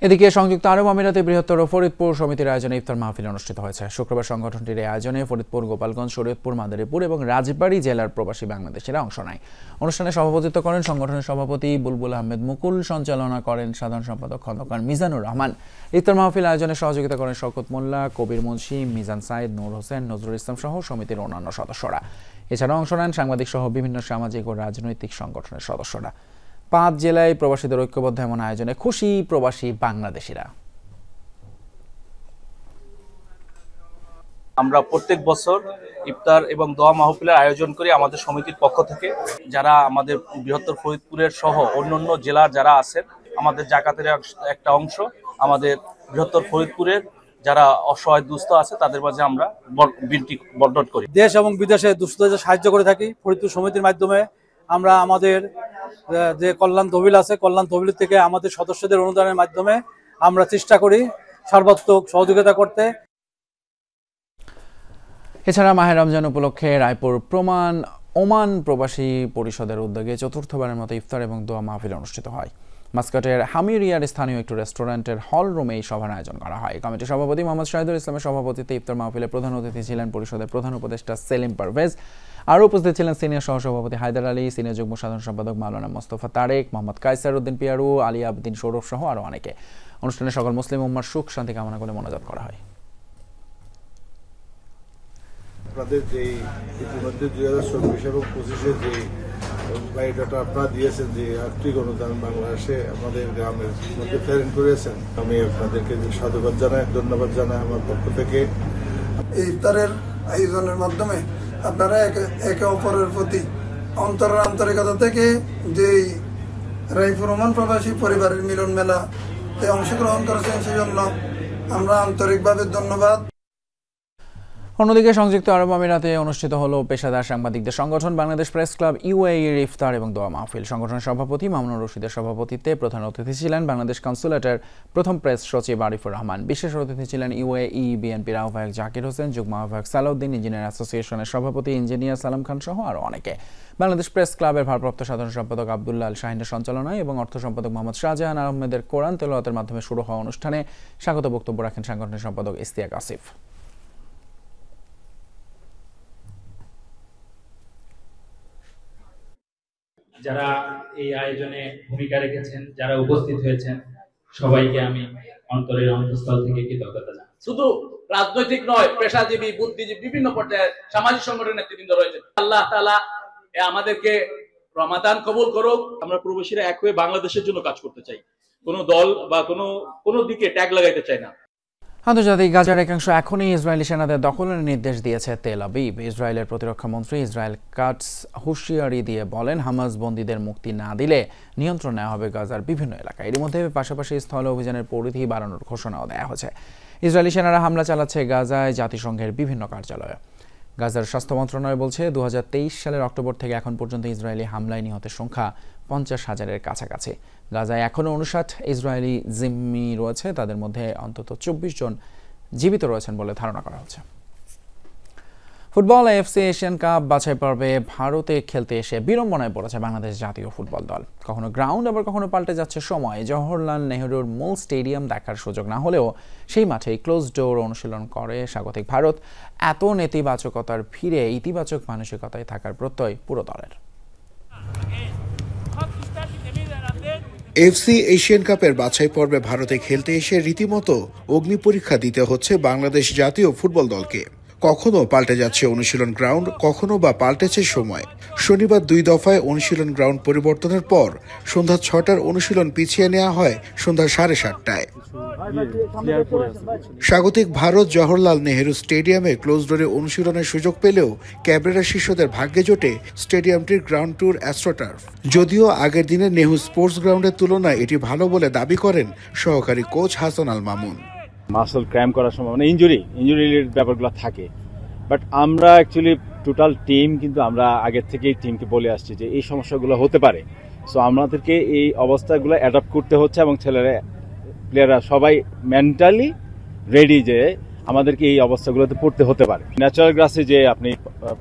এদিকে সংযুক্ত আরব আমিরাতে বৃহত্তর ফরিদপুর সমিতির আয়োজনে ইফতার মাহফিল অনুষ্ঠিত হয়েছে। শুক্রবার সংগঠনটির এই আয়োজনে ফরিদপুর, গোপালগঞ্জ, শরীয়তপুর, মাদারীপুর এবং রাজবাড়ী জেলার প্রবাসী বাংলাদেশিরা অংশ নেয়। অনুষ্ঠানে সভাপতিত্ব করেন সংগঠনের সভাপতি বুলবুল আহমেদ মুকুল, সঞ্চালনা করেন সাধারণ সম্পাদক খন্দকার মিজানুর রহমান। ইফতার মাহফিল আয়োজনে সহযোগিতা করেন শওকত মোল্লা, কবির মুন্সি, মিজান সাইদ, নূর হোসেন, নজরুল ইসলাম সহ সমিতির অন্যান্য সদস্যরা। এছাড়াও অংশ নেন সাংবাদিক সহ বিভিন্ন সামাজিক ও রাজনৈতিক সংগঠনের সদস্যরা। 5 জেলায় প্রবাসীদের ঐক্যবদ্ধ এমন আয়োজনে খুশি প্রবাসী বাংলাদেশিরা। আমরা প্রত্যেক বছর ইফতার এবং দোয়া মাহফিলের আয়োজন করি আমাদের সমিতির পক্ষ থেকে। যারা আমাদের বৃহত্তর ফরিদপুরের সহ অন্যান্য জেলার যারা আছেন, আমাদের জাকাতের একটা অংশ আমাদের বৃহত্তর ফরিদপুরের যারা অসহায় দুস্থ আছে তাদের মাঝে আমরা বন্টন করি। দেশ এবং বিদেশে দুস্থদের সাহায্য করে থাকি ফরিদপুর সমিতির মাধ্যমে। আমরা আমাদের যে কল্যাণ তহবিল আছে, কল্যাণ তহবিল থেকে আমাদের সদস্যদের অনুদানের মাধ্যমে আমরা চেষ্টা করি সর্বাত্মক সহযোগিতা করতে। এছাড়া মাহে রমজান উপলক্ষে রায়পুর ওমান প্রবাসী পরিষদের উদ্যোগে চতুর্থবারের মতো ইফতার এবং দোয়া মাহফিল অনুষ্ঠিত হয়। মাস্কাটের হামিরিয়ার স্থানীয় একটি রেস্টুরেন্টের হল রুমে এই সভার আয়োজন করা হয়। কমিটির সভাপতি মোহাম্মদ শাহিদুল ইসলামের সভাপতিত্বে ইফতার মাহফিলে প্রধান অতিথি ছিলেন পরিষদের প্রধান উপদেষ্টা সেলিম পারভেজ। আরও উপস্থিত ছিলেন সিনিয়র সহসভাপতি হায়দার আলী, সিনিয়র যুগ্ম সাধারণ সম্পাদক মাওলানা মোস্তফা তারেক, মোহাম্মদ কায়সার উদ্দিন পিয়ারু, আলী আবদিন সৌরভ সহ আরও অনেকে। অনুষ্ঠানে সকল মুসলিম উম্মার সুখ শান্তি কামনা করে মোনাজাত করা হয়। আপনাদের যে ইতিমধ্যে 2024 এবং 25-এ যে বায়োডাটা আপনারা দিয়েছেন, যে আর্থিক অনুদান বাংলাদেশে আমাদের গ্রামের মধ্যে প্রেরণ করেছেন, আমি আপনাদেরকে সাধুবাদ জানাই, ধন্যবাদ জানাই আমার পক্ষ থেকে। এই ইফতারের আয়োজনের মাধ্যমে আপনারা একে অপরের প্রতি অন্তরের আন্তরিকতা থেকে যে রায়পুর ওমান প্রবাসী পরিবারের মিলন মেলাতে অংশগ্রহণ করেছেন সেজন্য আমরা আন্তরিকভাবে ধন্যবাদ। অন্যদিকে সংযুক্ত আরব আমিরাতে অনুষ্ঠিত হলো পেশাদার সাংবাদিকদের সংগঠন বাংলাদেশ প্রেস ক্লাব ইউএইর ইফতার এবং দোয়া মাহফিল। সংগঠনের সভাপতি মামুনুর রশিদের সভাপতিত্বে প্রধান অতিথি ছিলেন বাংলাদেশ কনসুলেটের প্রথম প্রেস সচিব আরিফুর রহমান। বিশেষ অতিথি ছিলেন ইউএই বিএনপির আহ্বায়ক জাকির হোসেন, যুগ্ম আহ্বায়ক সালাউদ্দিন, ইঞ্জিনিয়ার অ্যাসোসিয়েশনের সভাপতি ইঞ্জিনিয়ার সালাম খান সহ আরও অনেকে। বাংলাদেশ প্রেস ক্লাবের ভারপ্রাপ্ত সাধারণ সম্পাদক আব্দুল্লাহ আল শাহিনের সঞ্চালনায় এবং অর্থ সম্পাদক মোহাম্মদ শাহজাহান আহমেদের কোরআন তেলাওয়াতের মাধ্যমে শুরু হওয়া অনুষ্ঠানে স্বাগত বক্তব্য রাখেন সাংগঠনিক সম্পাদক ইস্তিয়াক আসিফ। যারা এই আয়োজনে ভূমিকা রেখেছেন, যারা উপস্থিত হয়েছেন, সবাইকে আমি অন্তরের অন্তঃস্থল থেকে কৃতজ্ঞতা জানাই। শুধু রাজনৈতিক নয়, পেশাজীবী, বুদ্ধিজীবী, বিভিন্ন পর্যায়ে সামাজিক সংগঠনের নেতৃবৃন্দ রয়েছেন। আল্লাহ তাআলা আমাদেরকে রমাদান কবুল করুক। আমরা প্রবাসীরা এক হয়ে বাংলাদেশের জন্য কাজ করতে চাই, কোনো দল বা কোনো দিকে ট্যাগ লাগাইতে চাই না। আন্তর্জাতিক গাজার একাংশ এখনই ইসরায়েলি সেনাদের দখলের নির্দেশ দিয়েছে তেল আবিব। ইসরায়েলের প্রতিরক্ষা মন্ত্রী ইসরায়েল কাটস হুঁশিয়ারি দিয়ে বলেন, হামাস বন্দীদের মুক্তি না দিলে নিয়ন্ত্রণ নেওয়া হবে গাজার বিভিন্ন এলাকায়। এর মধ্যে পাশাপাশি স্থল অভিযানের পরিধি বাড়ানোর ঘোষণাও দেওয়া হয়েছে। ইসরায়েলি সেনারা হামলা চালাচ্ছে গাজায় জাতিসংঘের বিভিন্ন কার্যালয়ে। গাজার স্বাস্থ্য মন্ত্রণালয় বলছে 2023 সালের অক্টোবর থেকে এখন পর্যন্ত ইসরায়েলি হামলায় নিহতের সংখ্যা 50,000-এর কাছাকাছি। গাজায় এখনও 59 ইসরায়েলি জিম্মি রয়েছে, তাদের মধ্যে অন্তত 24 জন জীবিত রয়েছেন বলে ধারণা করা হচ্ছে। ফুটবল এএফসি এশিয়ান কাপ বাছাই পর্বে ভারতে খেলতে এসে বিড়ম্বনায় পড়েছে বাংলাদেশ জাতীয় ফুটবল দল। কখনো গ্রাউন্ড, আবার কখনো পাল্টে যাচ্ছে সময়। জওহরলাল নেহরুর মূল স্টেডিয়াম দেখার সুযোগ না হলেও সেই মাঠেই ক্লোজ ডোর অনুশীলন করে স্বাগতিক ভারত। এত নেতিবাচকতার ভিড়ে ইতিবাচক মানসিকতায় থাকার প্রত্যয় পুরো দলের। এফসি এশিয়ান কাপের বাছাই পর্বে ভারতে খেলতে এসে রীতিমতো অগ্নি পরীক্ষা দিতে হচ্ছে বাংলাদেশ জাতীয় ফুটবল দলকে। কখনো পাল্টে যাচ্ছে অনুশীলন গ্রাউন্ড, কখনো বা পাল্টেছে সময়। শনিবার 2 দফায় অনুশীলন গ্রাউন্ড পরিবর্তনের পর সন্ধ্যা 6টার অনুশীলন পিছিয়ে নেওয়া হয় সন্ধ্যা 7:30টায়। স্বাগতিক ভারত জওহরলাল নেহেরু স্টেডিয়ামে ক্লোজ ডোরে অনুশীলনের সুযোগ পেলেও ক্যাবরেরা শিষ্যদের ভাগ্যে জোটে স্টেডিয়ামটির গ্রাউন্ড ট্যুর অ্যাস্ট্রোটার্ফ। যদিও আগের দিনের নেহরু স্পোর্টস গ্রাউন্ডের তুলনায় এটি ভালো বলে দাবি করেন সহকারী coach Hasan Al Mamun. Muscle cramp করার সময় মানে ইঞ্জুরি ব্যাপারগুলো থাকে, বাট আমরা অ্যাকচুয়ালি টোটাল টিম কিন্তু আমরা আগের থেকেই টিমকে বলে আসছি যে এই সমস্যাগুলো হতে পারে। সো আমাদেরকে এই অবস্থাগুলো অ্যাডাপ্ট করতে হচ্ছে এবং প্লেয়াররা সবাই মেন্টালি রেডি যে আমাদেরকে এই অবস্থাগুলোতে পড়তে হতে পারে। ন্যাচারাল গ্রাসে যে আপনি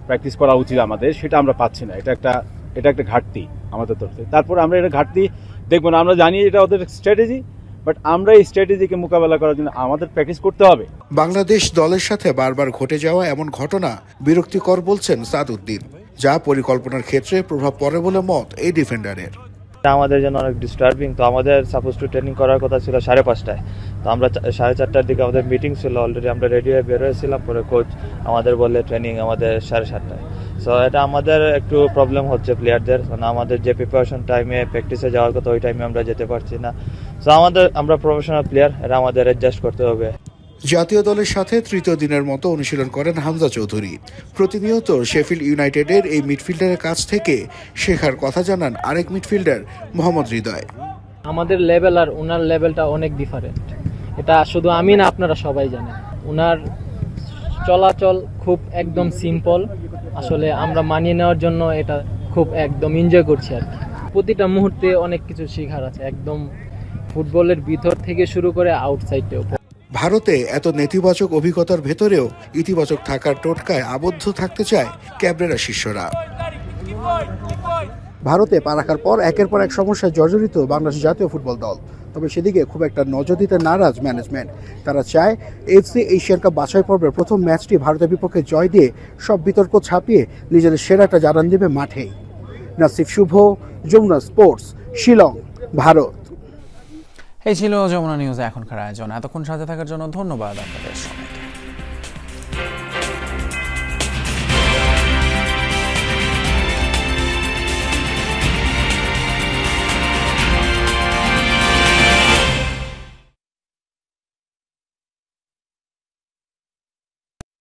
প্র্যাকটিস করা উচিত আমাদের, সেটা আমরা পাচ্ছি না। এটা একটা ঘাটতি আমাদের তরফ থেকে। তারপর আমরা এটা ঘাটতি দেখবো না, আমরা জানি এটা ওদের স্ট্র্যাটেজি, বাট আমরা এই স্ট্র্যাটেজিকে মোকাবেলা করার জন্য আমাদের প্র্যাকটিস করতে হবে। বাংলাদেশ দলের সাথে বারবার ঘটে যাওয়া এমন ঘটনা বিরক্তিকর বলছেন সাদউদ্দিন, যা পরিকল্পনার ক্ষেত্রে প্রভাব পড়ে বলে মত এই ডিফেন্ডারের। আমাদের জন্য অনেক ডিস্টার্বিং। তো আমাদের সাপোজ টু ট্রেনিং করার কথা ছিল 5:30টায়, তো আমরা 4:30টার দিকে আমাদের মিটিং ছিল, অলরেডি আমরা রেডি হয়ে বের হয়েছিলাম। পরে কোচ আমাদের বললে ট্রেনিং আমাদের 7:30টায়। সো এটা আমাদের একটু প্রবলেম হচ্ছে প্লেয়ারদের, মানে আমাদের যে প্রিপারেশন টাইমে প্র্যাকটিসে যাওয়ার কথা ওই টাইমে আমরা যেতে পারছি না। সো আমরা প্রফেশনাল প্লেয়ার, এটা আমাদের অ্যাডজাস্ট করতে হবে। জাতীয় দলের সাথে তৃতীয় দিনের মতো অনুশীলন করেন হামজা চৌধুরী। প্রতিনিয়ত শেফিল্ড ইউনাইটেডের এই মিডফিল্ডারের কাছ থেকে শেখার কথা জানান আরেক মিডফিল্ডার মোহাম্মদ হৃদয়। আমাদের লেভেল আর ওনার লেভেলটা অনেক ডিফারেন্ট, এটা শুধু আমি না আপনারা সবাই জানেন। ওনার চলাচল খুব একদম সিম্পল, আসলে আমরা মানিয়ে নেওয়ার জন্য এটা খুব একদম এনজয় করছি আর কি। প্রতিটা মুহূর্তে অনেক কিছু শেখার আছে, একদম ফুটবলের ভিতর থেকে শুরু করে আউটসাইডেও। ভারতে এত নেতিবাচক অভিজ্ঞতার ভেতরেও ইতিবাচক থাকার টোটকায় আবদ্ধ থাকতে চায় ক্যাবরেরা শিষ্যরা। ভারতে পা রাখার পর একের পর এক সমস্যায় জর্জরিত বাংলাদেশ জাতীয় ফুটবল দল। তবে সেদিকে খুব একটা নজর দিতে নারাজ ম্যানেজমেন্ট। তারা চায় এফসি এশিয়ান কাপ বাছাই পর্বের প্রথম ম্যাচটি ভারতের বিপক্ষে জয় দিয়ে সব বিতর্ক ছাপিয়ে নিজেদের সেরাটা জানান দেবে মাঠেই। নাসিফ শুভ, যমুনা স্পোর্টস, শিলং, ভারত। এই ছিল যমুনা নিউজ এখনকার আয়োজন। এতক্ষণ সাথে থাকার জন্য ধন্যবাদ আপনাদের।